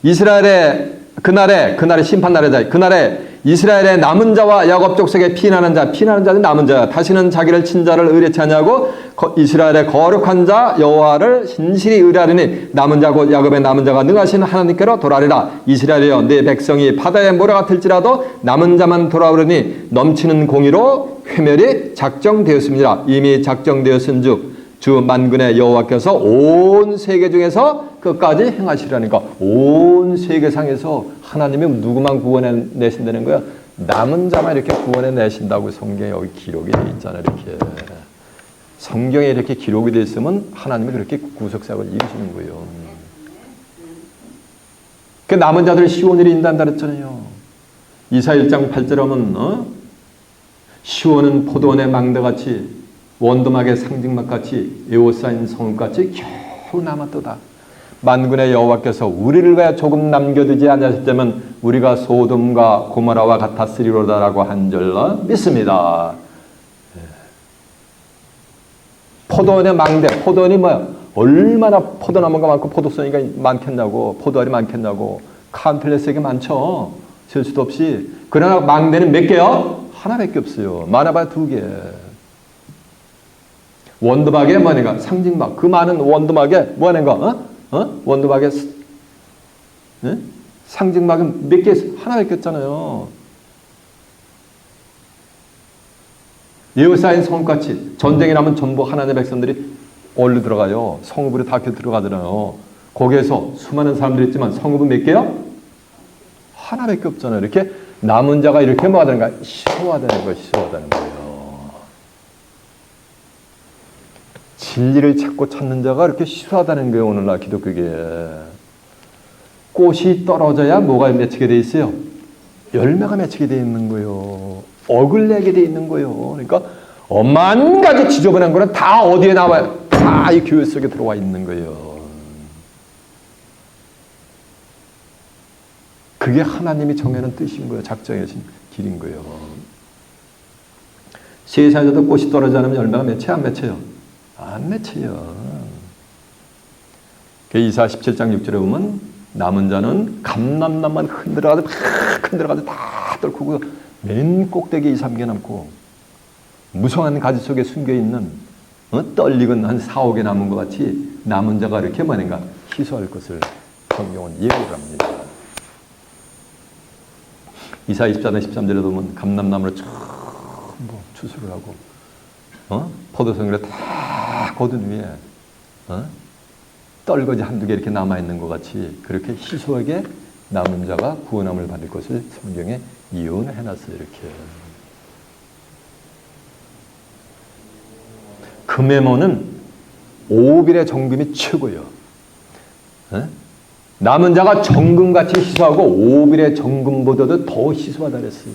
이스라엘의 그날에 심판날이다. 그날에 이스라엘의 남은 자와 야곱 족속의 피난하는 자는 남은 자야. 다시는 자기를 친자를 의뢰치 아니하고 이스라엘의 거룩한 자 여호와를 신실히 의뢰하리니 남은 자고 야곱의 남은 자가 능하신 하나님께로 돌아리라. 이스라엘이여 내 백성이 바다에 모래 같을지라도 남은 자만 돌아오려니 넘치는 공의로 회멸이 작정되었습니다. 이미 작정되었은즉 주 만군의 여호와께서 온 세계 중에서 끝까지 행하시라니까. 온 세계상에서 하나님이 누구만 구원해내신다는 거야? 남은 자만 이렇게 구원해내신다고 성경에 여기 기록이 되어 있잖아요. 이렇게 성경에 이렇게 기록이 되어 있으면 하나님이 그렇게 구속사역을 이루시는 거예요. 그 남은 자들 시온을 인도한다 그랬잖아요. 이사 1장 8절 하면 시온은 포도원의 망대같이 원도막의 상징막같이 에워싸인 성읍같이 겨우 남았도다. 만군의 여호와께서 우리를 왜 조금 남겨두지 않으셨다면 우리가 소돔과 고모라와 같았으리로다라고 한 줄로 믿습니다. 포도원의 망대, 포도원이 뭐야? 얼마나 포도나무가 많고 포도송이가 많겠냐고, 포도알이 많겠냐고. 카운틀레스에게 많죠. 셀 수도 없이. 그러나 망대는 몇 개요? 하나밖에 없어요. 많아봐야 2개. 원두막에 뭐하는가? 상징막. 그 많은 원두막에 뭐하는가? 원두막에 상징막은 몇 개? 하나밖에 없잖아요. 예루살렘 성같이 전쟁이 나면 전부 하나님의 백성들이 얼로 들어가요. 성읍으로 다 들어가잖아요. 거기에서 수많은 사람들이 있지만 성읍은 몇 개요? 하나밖에 없잖아요. 이렇게 남은 자가 이렇게 뭐 하다는가? 희소하다는 거예요. 희소하다는 거예요. 진리를 찾고 찾는 자가 이렇게 희소하다는 거예요. 오늘날 기독교계. 꽃이 떨어져야 뭐가 맺히게 돼 있어요? 열매가 맺히게 돼 있는 거예요. 억을 내게 돼 있는 거예요. 그러니까 만 가지 지저분한 거는 다 어디에 나와요? 다 이 교회 속에 들어와 있는 거예요. 그게 하나님이 정해놓은 뜻인 거예요. 작정하신 길인 거예요. 세상에도 꽃이 떨어지지 않으면 열매가 맺혀요? 안 맺혀요? 안 맺혀요. 이사 17장 6절에 보면 남은 자는 감람나무만 흔들어가지고 다 떨구고 맨 꼭대기에 2, 3개 남고 무성한 가지 속에 숨겨있는 떨리건 한 4, 5개 남은 것 같이 남은 자가 이렇게 뭐는가 희소할 것을 성경은 예고를 합니다. 이사 24장 13절에 보면 감람나무를 전부 추수를 하고 포도송이를 다 거둔 위에 떨거지 한두 개 이렇게 남아있는 것 같이 그렇게 희소하게 남은 자가 구원함을 받을 것을 성경에 예언을 해놨어요. 이렇게. 금해모는 오빌의 정금이 최고예요. 남은 자가 정금같이 희소하고 오빌의 정금보다도 더 희소하다 그랬어요.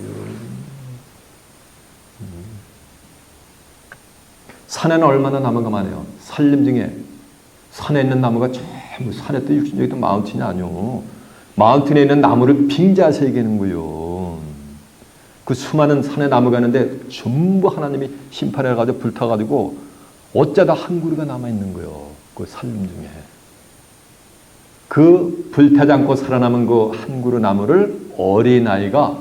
산에는 얼마나 나무가 많아요. 산림 중에 산에 있는 나무가 전부 산에 또 여기 또 마운틴이 아니요. 마운틴에 있는 나무를 빙자해서 얘기하는 거예요. 그 수많은 산에 나무가 있는데 전부 하나님이 심판해가지고 불타가지고 어쩌다 한 그루가 남아있는 거예요. 그 산림 중에. 그 불타지 않고 살아남은 그 한 그루 나무를 어린아이가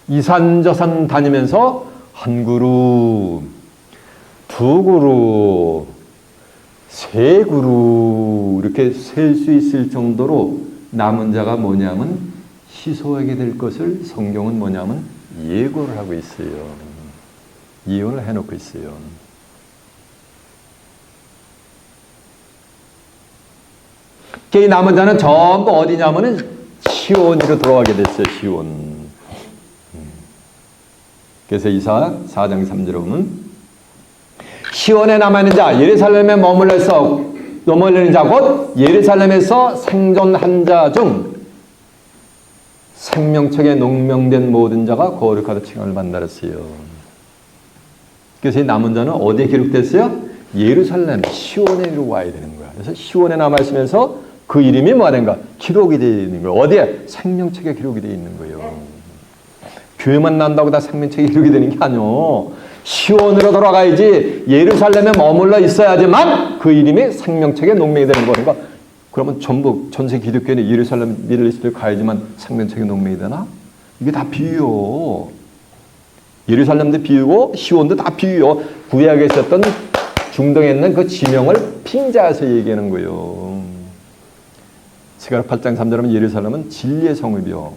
이산저산 다니면서 한 그루, 2그루, 3그루 이렇게 셀 수 있을 정도로 남은 자가 뭐냐면 희소하게 될 것을 성경은 뭐냐면 예고를 하고 있어요. 예언을 해놓고 있어요. 이 남은 자는 전부 어디냐면은 시온으로 들어가게 됐어요. 시온. 그래서 이사 4장 3절에 보면 시온에 남아있는 자, 예루살렘에 머물르는 자, 곧 예루살렘에서 생존한 자 중 생명책에 농명된 모든 자가 거룩하다 칭함을 받는다 그랬어요. 그래서 이 남은 자는 어디에 기록됐어요? 예루살렘, 시온에 와야 되는 거야. 그래서 시온에 남아있으면서 그 이름이 뭐하는가? 기록이 되어 있는 거예요. 어디에? 생명책에 기록이 되어 있는 거예요. 교회만 난다고 다 생명책에 기록이 되는 게 아니요. 시온으로 돌아가야지 예루살렘에 머물러 있어야지만 그 이름이 생명책에 농명이 되는 거니까. 그러면 전부 전세 기독교는 예루살렘 미들리스트에 가야지만 생명책에 농명이 되나? 이게 다 비유요. 예루살렘도 비유고 시온도 다 비유요. 구약에 있었던 중동에 있는 그 지명을 핑자해서 얘기하는 거예요. 스가랴 8장 3절에 보면 예루살렘은 진리의 성읍이요.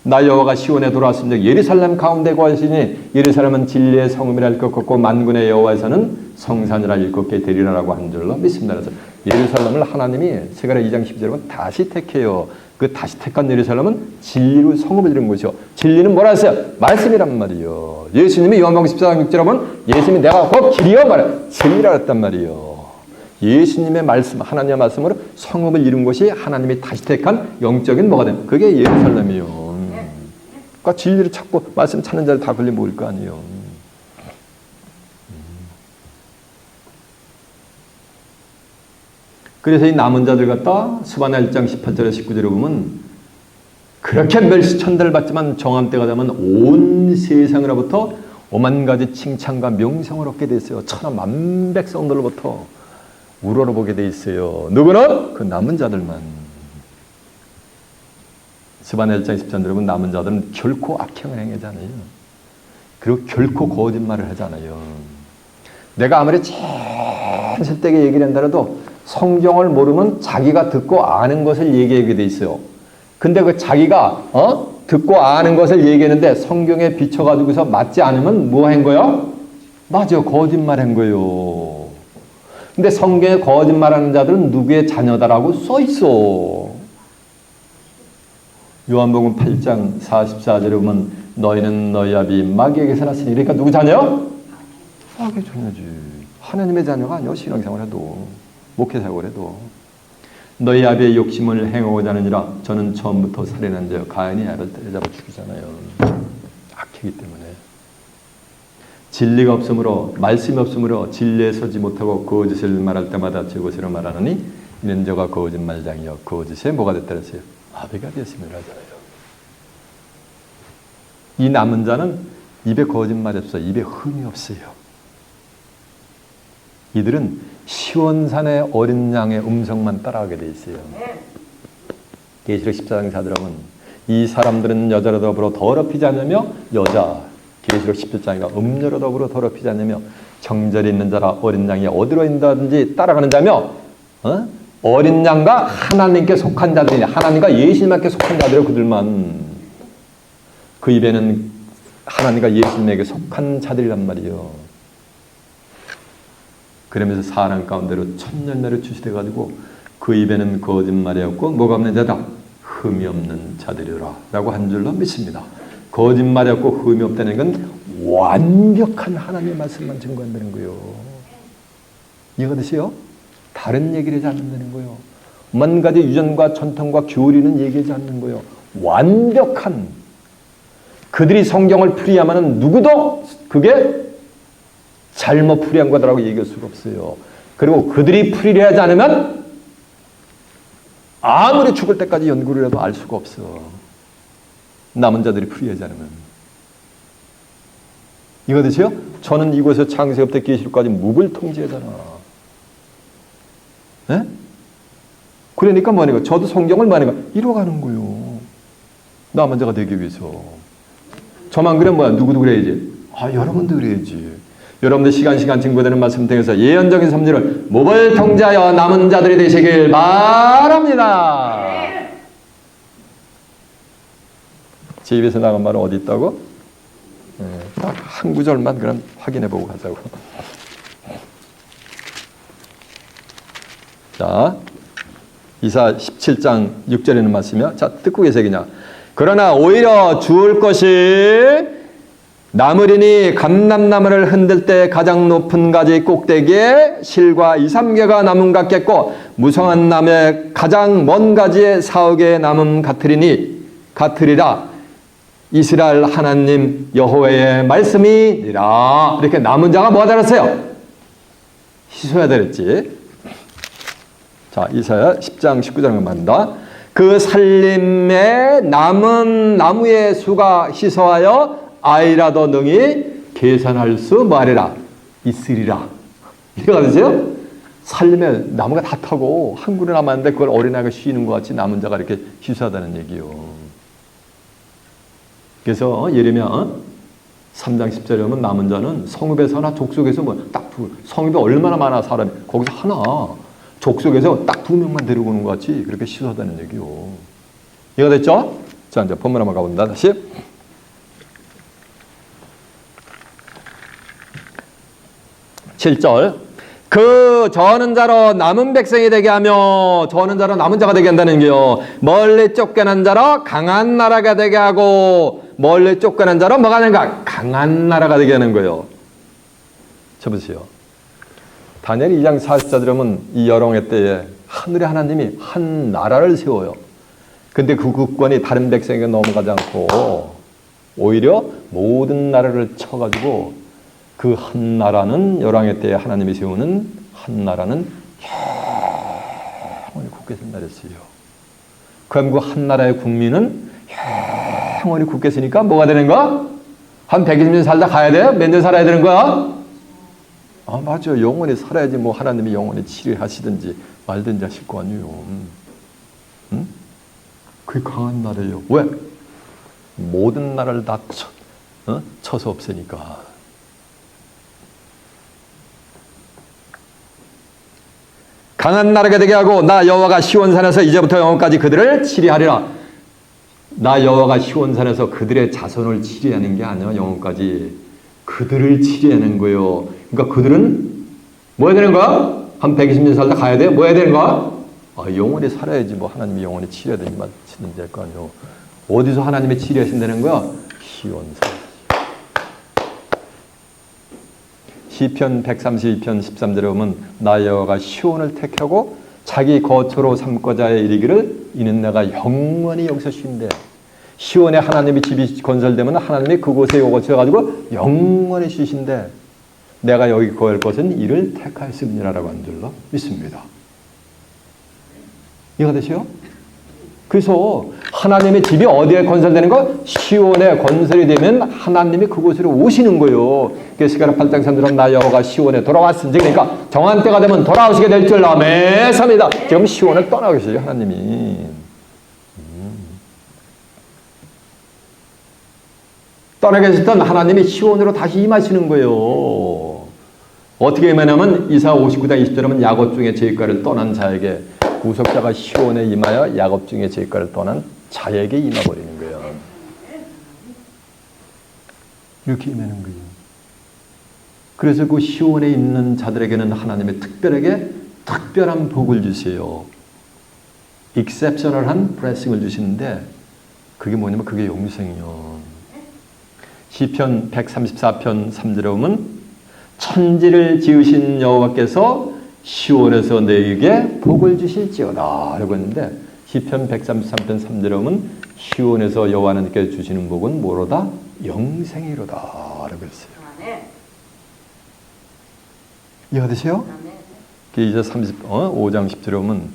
나 여호와가 시온에 돌아왔습니다. 예루살렘 가운데 거하시니 예루살렘은 진리의 성읍이라 할 것 같고 만군의 여호와에서는 성산이라 일컫게 되리라라고 한 줄로 믿습니다. 그래서 예루살렘을 하나님이 스가랴 2장 10절에 보면 다시 택해요. 그 다시 택한 예루살렘은 진리로 성읍을 이룬 것이요. 진리는 뭐라 했어요? 말씀이란 말이요. 예수님이 요한복음 14장 6절에 보면 예수님이 내가 곧 길이요 말이야. 진리라 했단 말이요. 예수님의 말씀, 하나님의 말씀으로 성읍을 이룬 것이 하나님이 다시 택한 영적인 뭐가 된 그게 예루살렘이요. 그러니까 진리를 찾고 말씀 찾는 자를 다 걸려 모일 거 아니에요. 그래서 이 남은 자들 갖다 스바냐 1장 18절에 19절에 보면 그렇게 멸시천대를 받지만 정함 때가 되면 온 세상으로부터 오만 가지 칭찬과 명성을 얻게 돼 있어요. 천하 만백성들로부터 우러러보게 돼 있어요. 누구는? 그 남은 자들만. 스바냐 1장 10절 여러분, 남은 자들은 결코 악행을 행하잖아요. 그리고 결코 거짓말을 하잖아요. 내가 아무리 진실되게 얘기를 한다라도 성경을 모르면 자기가 듣고 아는 것을 얘기하게 돼 있어요. 근데 그 자기가 듣고 아는 것을 얘기했는데 성경에 비춰가지고서 맞지 않으면 뭐 한 거예요? 맞아요. 거짓말한 거예요. 근데 성경에 거짓말하는 자들은 누구의 자녀다라고 써 있어. 요한복음 8장 44절에 보면 너희는 너희 아비 마귀에게서 났으니, 그러니까 누구 자녀? 마귀의 자녀지. 하나님의 자녀가 아니요. 신앙생활 해도, 목회생활 해도. 너희 아비의 욕심을 행하고자 하느니라. 저는 처음부터 살인한 자여 가인이 아벨을 때려잡아 죽이잖아요. 악하기 때문에. 진리가 없으므로, 말씀이 없으므로 진리에 서지 못하고 거짓을 말할 때마다 제 것으로 말하느니 이는 저가 거짓말장이여 거짓에 뭐가 됐다 했어요? 아비가 되었음이라 하잖아요. 이 남은 자는 입에 거짓말이 없어요. 입에 흠이 없어요. 이들은 시원산의 어린 양의 음성만 따라가게 돼 있어요. 계시록 14장 4절은 이 사람들은 여자로 더불어 더럽히지 않으며, 여자 계시록 17장이가 음녀로 더불어 더럽히지 않으며 정절이 있는 자라 어린 양이 어디로 인다든지 따라가는 자며, 어린 양과 하나님께 속한 자들이냐, 하나님과 예수님께 속한 자들이 그들만. 그 입에는 하나님과 예수님에게 속한 자들이란 말이에요. 그러면서 사람 가운데로 천년내로 출시돼가지고 그 입에는 거짓말이 없고 뭐가 없는 자다? 흠이 없는 자들이라 라고 한 줄로 믿습니다. 거짓말이 없고 흠이 없다는 건 완벽한 하나님의 말씀만 증거한다는 거예요. 이해가 되세요? 다른 얘기를 하지 않는다는 거예요. 만 가지 유전과 전통과 교리는 얘기하지 않는 거예요. 완벽한. 그들이 성경을 풀이하면 누구도 그게 잘못 풀이한 거다라고 얘기할 수가 없어요. 그리고 그들이 풀이를 하지 않으면 아무리 죽을 때까지 연구를 해도 알 수가 없어. 남은 자들이 풀이하지 않으면. 이거 되세요? 저는 이곳에서 창세기부터 계시록까지 묵을 통제하잖아. 네? 그러니까 뭐니까 저도 성경을 뭐니까 이뤄가는 거요. 남은 자가 되기 위해서. 저만 그래 뭐야? 누구도 그래야지. 여러분도 그래야지. 여러분들 시간 증거되는 말씀 통해서 예언적인 섭리를 묵을 통제하여 남은 자들이 되시길 바랍니다. 제 입에서 나간 말은 어디 있다고? 딱 한 구절만 그럼 확인해보고 가자고. 자, 이사 17장 6절에 있는 말씀이야. 자, 듣고 계세요 그냥. 그러나 오히려 주울 것이 나무리니 감람나무를 흔들 때 가장 높은 가지 꼭대기에 실과 2~3개가 남음 같겠고 무성한 나무의 가장 먼 가지에 4~5개의 남음 같으리라. 이스라엘 하나님 여호와의 말씀이니라. 이렇게 남은 자가 뭐가 되었어요? 희소해야 되겠지. 자, 이사야 10장 19절을 말한다. 그 살림에 남은 나무의 수가 희소하여 아이라도 능히 계산할 수 뭐하리라? 있으리라. 이해가 되세요? 살림에 나무가 다 타고 한 그루 남았는데 그걸 어린아이가 쉬는 것 같이 남은 자가 이렇게 희소하다는 얘기요. 그래서 예레미야 3장 10절에 보면 남은 자는 성읍에서나 족속에서 딱 성읍이 얼마나 많아 사람이 거기서 하나 족속에서 딱 2명만 데리고 오는 것 같이 그렇게 희소하다는 얘기요. 이해가 됐죠? 자, 이제 본문 한번 가본다. 다시. 7절. 그 저는 자로 남은 백성이 되게 하며, 저는 자로 남은 자가 되게 한다는 게요. 멀리 쫓겨난 자로 강한 나라가 되게 하고, 멀리 쫓겨난 자로 뭐가 되는가? 강한 나라가 되게 하는 거예요. 쳐보세요. 다니엘 2장 44절에 보면 이 여롱의 때에 하늘의 하나님이 한 나라를 세워요. 근데 그 국권이 다른 백성에게 넘어가지 않고 오히려 모든 나라를 쳐가지고 그 한 나라는 열왕의 때에 하나님이 세우는 한 나라는 영원히 굳게 선다 그랬어요. 그럼 그 한 나라의 국민은 영원히 굳게 서니까 뭐가 되는가? 한 120년 살다 가야 돼? 몇 년 살아야 되는 거야? 아, 맞아. 영원히 살아야지 뭐 하나님이 영원히 치료하시든지 말든지 하실 거 아니에요. 응? 그게 강한 나라예요. 왜? 모든 나라를 다 쳐서 없애니까. 강한 나라가 되게 하고 나 여호와가 시온산에서 이제부터 영원까지 그들을 치리하리라. 나 여호와가 시온산에서 그들의 자손을 치리하는 게 아니야. 영원까지 그들을 치리하는 거예요. 그러니까 그들은 뭐 해야 되는 거야? 한 120년 살다 가야 돼? 뭐 해야 되는 거야? 아, 영원히 살아야지 뭐 하나님이 영원히 치료해야 되지 마치는지 할 거 아니에요. 어디서 하나님이 치료하신다는 거야? 시온산. 시편 132편 13절에 보면 나 여호와가 시온을 택하고 자기 거처로 삼고자 이르기를 이는 내가 영원히 여기서 쉰대. 시온에 하나님의 집이 건설되면 하나님이 그곳에 오셔가지고 영원히 쉬신대. 내가 여기 거할 것은 이를 택하였음이라라고 한 줄로 믿습니다. 이해가 되세요? 그래서 하나님의 집이 어디에 건설되는 거? 시온에 건설이 되면 하나님이 그곳으로 오시는 거예요. 그래서 스가랴 8장 3절은 나 여호와가 시온에 돌아왔으니 그러니까 정한 때가 되면 돌아오시게 될 줄 아멘삽니다. 지금 시온을 떠나고 계세요 하나님이. 떠나 계셨던 하나님이 시온으로 다시 임하시는 거예요. 어떻게 임하냐면 이사 59장 20절에 보면 야곱 중에 제일가를 떠난 자에게 구속자가 시온에 임하여 야곱 중에 제일가를 떠난 자에게 임해버리는 거예요. 이렇게 임하는 거예요. 그래서 그 시온에 있는 자들에게는 하나님의 특별한 복을 주세요. exceptional한 blessing을 주시는데 그게 뭐냐면 그게 영생이요. 시편 134편 3절에 보면 천지를 지으신 여호와께서 시온에서 너에게 복을 주실지어다 라고 했는데 시편 133편 3절에 보면 시온에서 여호와님께 주시는 복은 뭐로다? 영생이로다 라고 했어요. 이해가 되세요? 이제 5장 10절에 보면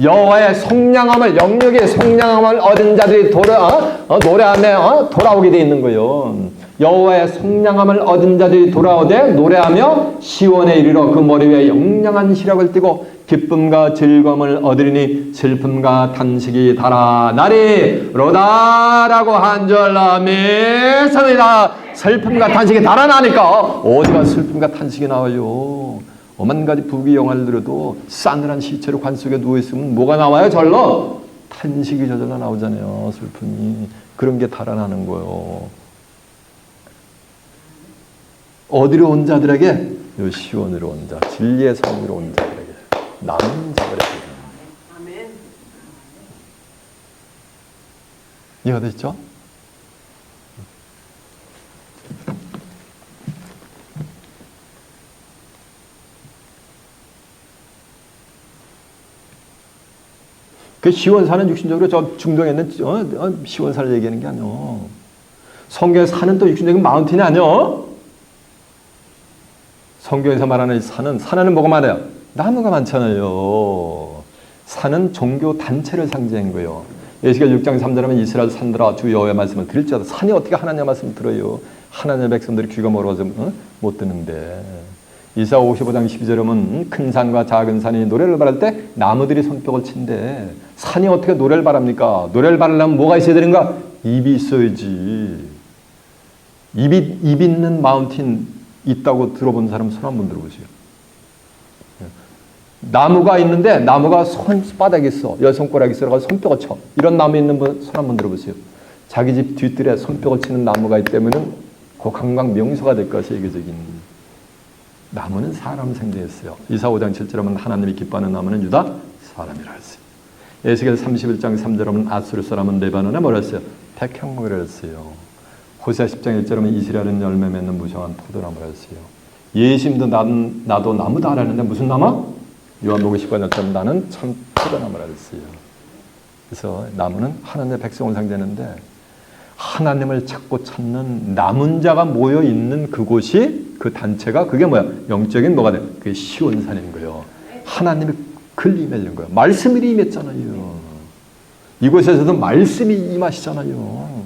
여호와의 속량함을 영육의 속량함을 얻은 자들이 노래하며 돌아오게 돼 있는 거예요. 여호와의 속량함을 얻은 자들이 돌아오되 노래하며 시온에 이르러 그 머리 위에 영영한 시력을 띠고 기쁨과 즐거움을 얻으리니 슬픔과 탄식이 달아나리로다라고 한 줄 아멘입니다. 슬픔과 탄식이 달아나니까 어디가 슬픔과 탄식이 나와요? 오만 가지 부귀영화를 들어도 싸늘한 시체로 관 속에 누워있으면 뭐가 나와요? 절로? 탄식이 저절로 나오잖아요. 슬픔이. 그런 게 달아나는 거예요. 어디로 온 자들에게? 요 시온으로 온 자, 진리의 성으로 온 자들에게, 남은 자들에게. 아멘. 이해가 됐죠? 그 시온산은 육신적으로 저 중동에 있는 시온산을 얘기하는 게 아니요. 성경에 산은 또 육신적인 마운틴이 아니요. 성경에서 말하는 산에는 뭐가 많아요? 나무가 많잖아요. 산은 종교 단체를 상징한 거예요. 에스겔 6장 3절에 하면 이스라엘 산들아 주 여호와의 말씀을 들을지어다. 산이 어떻게 하나님의 말씀을 들어요? 하나님의 백성들이 귀가 멀어서 못 듣는데. 이사 55장 12절에 보면 큰 산과 작은 산이 노래를 바랄 때 나무들이 손뼉을 친대. 산이 어떻게 노래를 바랍니까? 노래를 바르려면 뭐가 있어야 되는가? 입이 있어야지. 입 있는 마운틴 있다고 들어본 사람 손 한번 들어보세요. 나무가 있는데 나무가 손바닥에 있어. 열 손가락이 있어서 손뼉을 쳐. 이런 나무 있는 분 손 한번 들어보세요. 자기 집 뒤뜰에 손뼉을 치는 나무가 있다면은 그 관광 명소가 될 것이 세계적인. 나무는 사람 상징했어요. 이사 5장 7절에 보면 하나님이 기뻐하는 나무는 유다 사람이라 했어요. 에스겔 31장 3절에 보면 아수르 사람은 레바논에 뭐라 했어요? 백향목이라 했어요. 호세아 10장 1절에 보면 이스라엘은 열매 맺는 무성한 포도나무라 했어요. 예수님도 나도 나무다 하라는데 무슨 나무? 요한복음 19장 나는 참 포도나무라 했어요. 그래서 나무는 하나님의 백성을 상징하는데 하나님을 찾는 남은 자가 모여 있는 그곳이 그 단체가 그게 뭐야? 영적인 뭐가 돼? 그게 시온산인 거예요. 하나님이 글 임하는 거예요. 말씀이 임했잖아요. 이곳에서도 말씀이 임하시잖아요.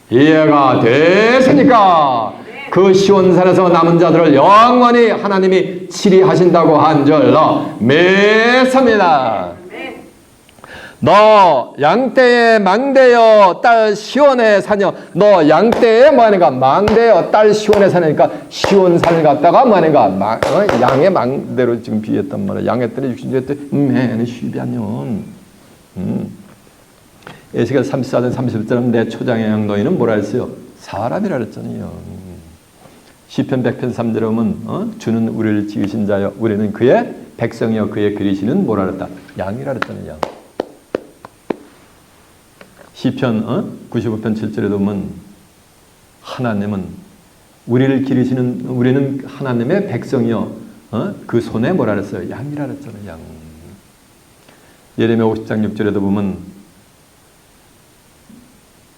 이해가 됐습니까? 그 시온산에서 남은 자들을 영원히 하나님이 치리하신다고 한 줄로 믿습니다. 너 양떼의 망대여 딸 시온의 사녀. 너 양떼의 뭐하는가? 망대여 딸 시온의 사녀니까 시온산을 갖다가 뭐하는가? 양의 망대로 지금 비했단 말이야. 양의 떼는 육신주의 때 매는 쉬비하년. 에스겔 34장 31절은 내 초장의 양 너희는 뭐라 했어요? 사람이라 그랬잖아요. 시편 100편 3절에 보면 주는 우리를 지으신 자여 우리는 그의 백성이여 그의 그리시는 뭐라 그랬다? 양이라 그랬잖아요. 양. 시편 95편 7절에도 보면 하나님은 우리를 기르시는 우리는 하나님의 백성이요 그 손에 뭐라 그랬어요? 양이라 그랬잖아요. 양. 예레미야 50장 6절에도 보면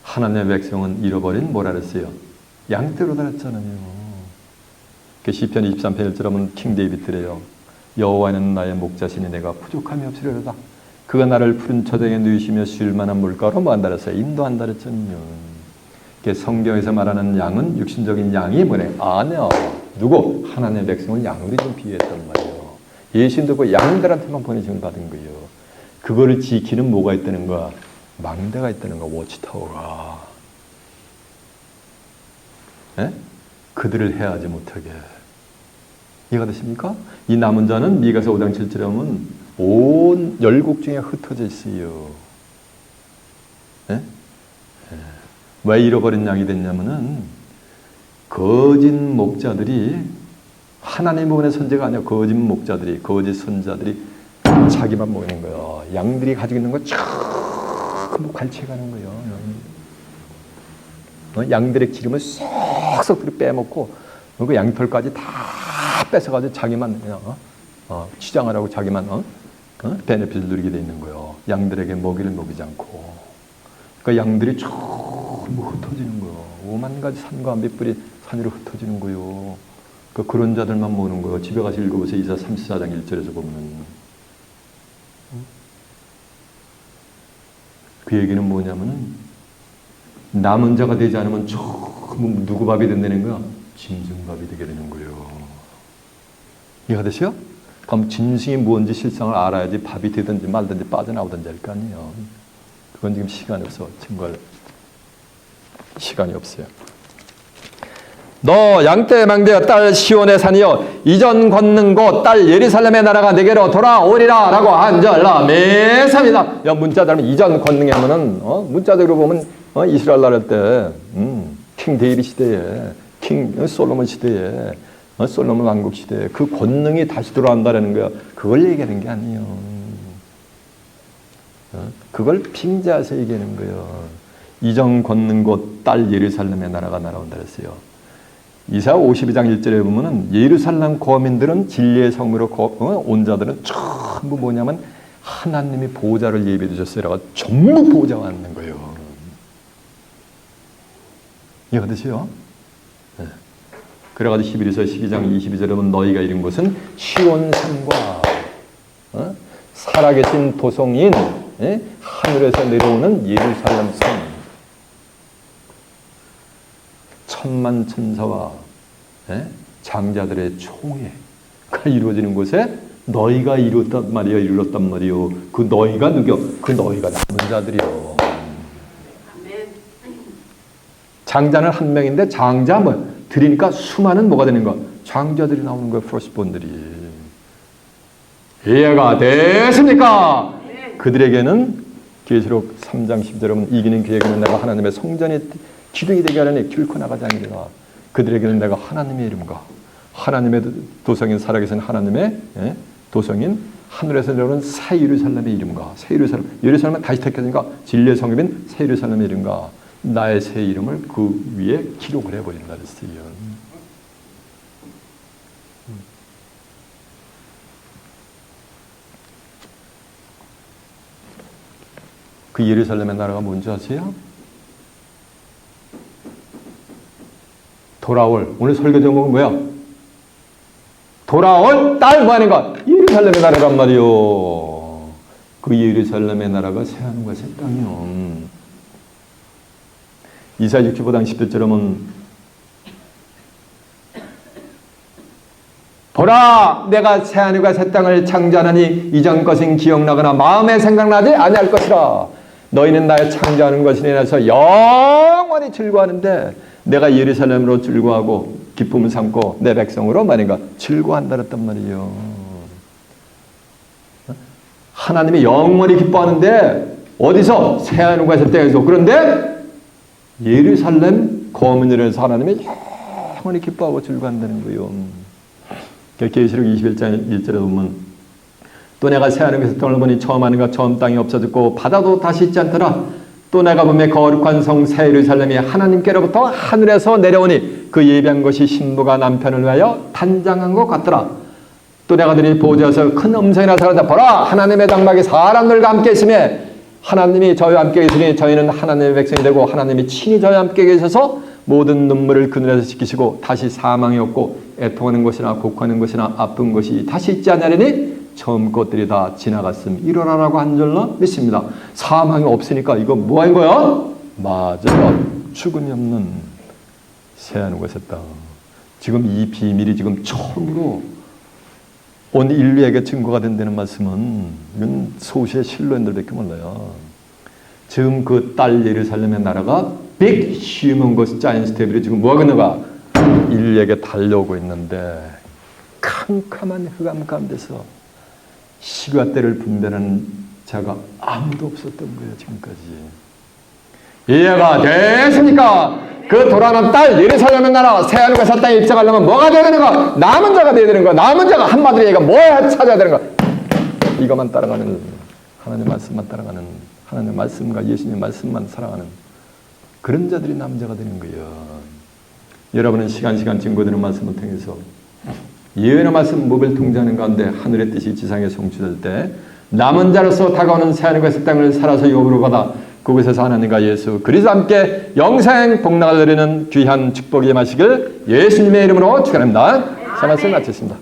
하나님의 백성은 잃어버린 뭐라 그랬어요? 양떼로다 그랬잖아요. 그 시편 23편 1절에 보면 킹 데이비드래요. 여호와는 나의 목자시니 내가 부족함이 없으리로다. 그가 나를 푸른 초장에 누이시며 쉴 만한 물가로 뭐한다 그랬어요? 인도한다 그랬잖아요. 성경에서 말하는 양은 육신적인 양이 뭐래? 아니요. 누구? 하나님의 백성을 양으로 좀 비유했단 말이에요. 예수님도 그 양들한테만 보내심을 받은 거예요. 그거를 지키는 뭐가 있다는 거야? 망대가 있다는 거야. 워치타워가. 에? 그들을 해하지 못하게. 이해가 되십니까? 이 남은 자는 미가서 5장 7절에 보면 온 열국 중에 흩어져 있어요. 예? 왜 잃어버린 양이 됐냐면은 거짓 목자들이 하나님 보내 선지가 아니야. 거짓 목자들이 거짓 선자들이 자기만 모이는 거예요. 양들이 가지고 있는 거 전부 갈취해가는 거예요. 양들의 기름을 쏙쏙 빼먹고 그 양털까지 다 뺏어가지고 자기만 그냥 치장하라고 자기만 베네핏을 누리게 돼 있는 거예요. 양들에게 먹이를 먹이지 않고. 그러니까 양들이 전부 흩어지는 거예요. 5만 가지 산과 밑불이 산으로 흩어지는 거예요. 그런 자들만 모으는 거예요. 집에 가서 읽어보세요. 이사 34장 1절에서 보면. 그 얘기는 뭐냐면은 남은 자가 되지 않으면 전부 누구 밥이 된다는 거야? 짐승밥이 되게 되는 거예요. 이해가 되세요? 그럼 짐승이 뭔지 실상을 알아야지 밥이 되든지 말든지 빠져나오든지 할 거 아니에요. 그건 지금 시간이 없어. 증거할 시간이 없어요. 너 양떼 망대여 딸 시온의 산이여 이전 걷는 곳 딸 예루살렘의 나라가 내게로 돌아오리라 라고 한절라 매섭니다. 문자대로 이전 걷는 하면은 문자대로 보면 이스라엘 나라 때 킹 데이빗 시대에 킹 솔로몬 시대에 솔로몬 왕국 시대에 그 권능이 다시 돌아온다라는 거야. 그걸 얘기하는 게 아니에요. 그걸 빙자해서 얘기하는 거예요. 이전 걷는 곳 딸 예루살렘의 나라가 날아온다 그랬어요. 이사 52장 1절에 보면은 예루살렘 거민들은 진리의 성으로 온 자들은 전부 뭐냐면 하나님이 보호자를 예비해 주셨어요. 전부 보호자가 왔는 거예요. 이해가 되세요? 네. 그래가지고 11서 12장 22절에 보면 너희가 이룬 것은 시온산과 살아계신 도성인 하늘에서 내려오는 예루살렘 성 천만 천사와 장자들의 총회가 이루어지는 곳에 너희가 이뤘단 말이요. 이뤘단 말이요. 그 너희가 누겨? 그 너희가 남은 자들이요. 장자는 한 명인데 장자 뭐 들이니까 수많은 뭐가 되는 거야? 장자들이 나오는 거야. 퍼스트본들이. 이해가 됐습니까? 그들에게는 계시록 3장 10절에 보면 이기는 그에게는 내가 하나님의 성전이 기둥이 되게 하려니 결코 나가지 아니리라. 그들에게는 내가 하나님의 이름과 하나님의 도성인 살아계신 하나님의 도성인 하늘에서 내려오는 새 예루살렘의 이름과 새 예루살렘은 다시 택했으니까 진리의 성읍인 새 예루살렘의 이름과 나의 새 이름을 그 위에 기록을 해버린다 그랬어요. 그 예루살렘의 나라가 뭔지 아세요? 돌아올, 오늘 설교 제목은 뭐야? 돌아올 딸 뭐하는 것? 예루살렘의 나라란 말이요. 그 예루살렘의 나라가 새하늘과 새 땅이요. 이사야 65장 11절에 보면 보라 내가 새하늘과 새 땅을 창조하나니 이전 것은 기억나거나 마음에 생각나지 아니할 것이라. 너희는 나의 창조하는 것이니 인해서 영원히 즐거워하는데 내가 예루살렘으로 즐거워하고 기쁨을 삼고 내 백성으로 말인가 즐거워한다 그랬단 말이에요. 하나님이 영원히 기뻐하는데 어디서? 새하늘과 새 땅에서. 그런데 예루살렘 거문으로서 하나님이 영원히 기뻐하고 즐거워한다는 거예요. 계시록 21장 1절에 보면 또 내가 새하늘과 새 땅을 보니 처음 하늘과 처음 땅이 없어졌고 바다도 다시 있지 않더라. 또 내가 보매 거룩한 성 새 예루살렘이 하나님께로부터 하늘에서 내려오니 그 예비한 것이 신부가 남편을 위하여 단장한 것 같더라. 또 내가 들으니 보좌에서 큰 음성이 나서 보라 하나님의 장막이 사람들과 함께 있으며 하나님이 저희와 함께 계시니 저희는 하나님의 백성이 되고 하나님이 친히 저희와 함께 계셔서 모든 눈물을 그늘에서 지키시고 다시 사망이 없고 애통하는 것이나 곡하는 것이나 아픈 것이 다시 있지 않으려니 처음 것들이 다 지나갔음 일어나라고 한 줄로 믿습니다. 사망이 없으니까 이거 뭐 한 거야? 맞아. 죽음이 없는 새하늘과 새 땅. 지금 이 비밀이 지금 처음으로 온 인류에게 증거가 된다는 말씀은 이건 소수의 신론들밖에 몰라요. 지금 그 딸 예루살렘의 나라가 빅 휴먼 고스 자이언트 스테이블이 지금 뭐 하겠는가? 인류에게 달려오고 있는데 캄캄한 흑암 가운데서 시와 때를 분별하는 자가 아무도 없었던 거예요. 지금까지. 이해가 됐습니까? 그 돌아오는 딸 예루살렘의 나라 새하늘과 새 땅에 입성하려면 뭐가 되야 되는가? 남은 자가 되야 되는 거야. 남은 자가 한마디로 얘가 뭐야 찾아야 되는 거야? 이것만 따라가는 하나님의 말씀만 따라가는 하나님의 말씀과 예수님의 말씀만 살아가는 그런 자들이 남은 자가 되는 거예요. 여러분은 시간 증거되는 말씀을 통해서 예언의 말씀 모벨 통제하는 가운데 하늘의 뜻이 지상에 성취될 때 남은 자로서 다가오는 새하늘과 새 땅을 살아서 유업으로 받아 그곳에서 하나님과 예수 그리스도와 함께 영생 복락을 누리는 귀한 축복이 임하시길 예수님의 이름으로 축원합니다. 말씀 마치겠습니다.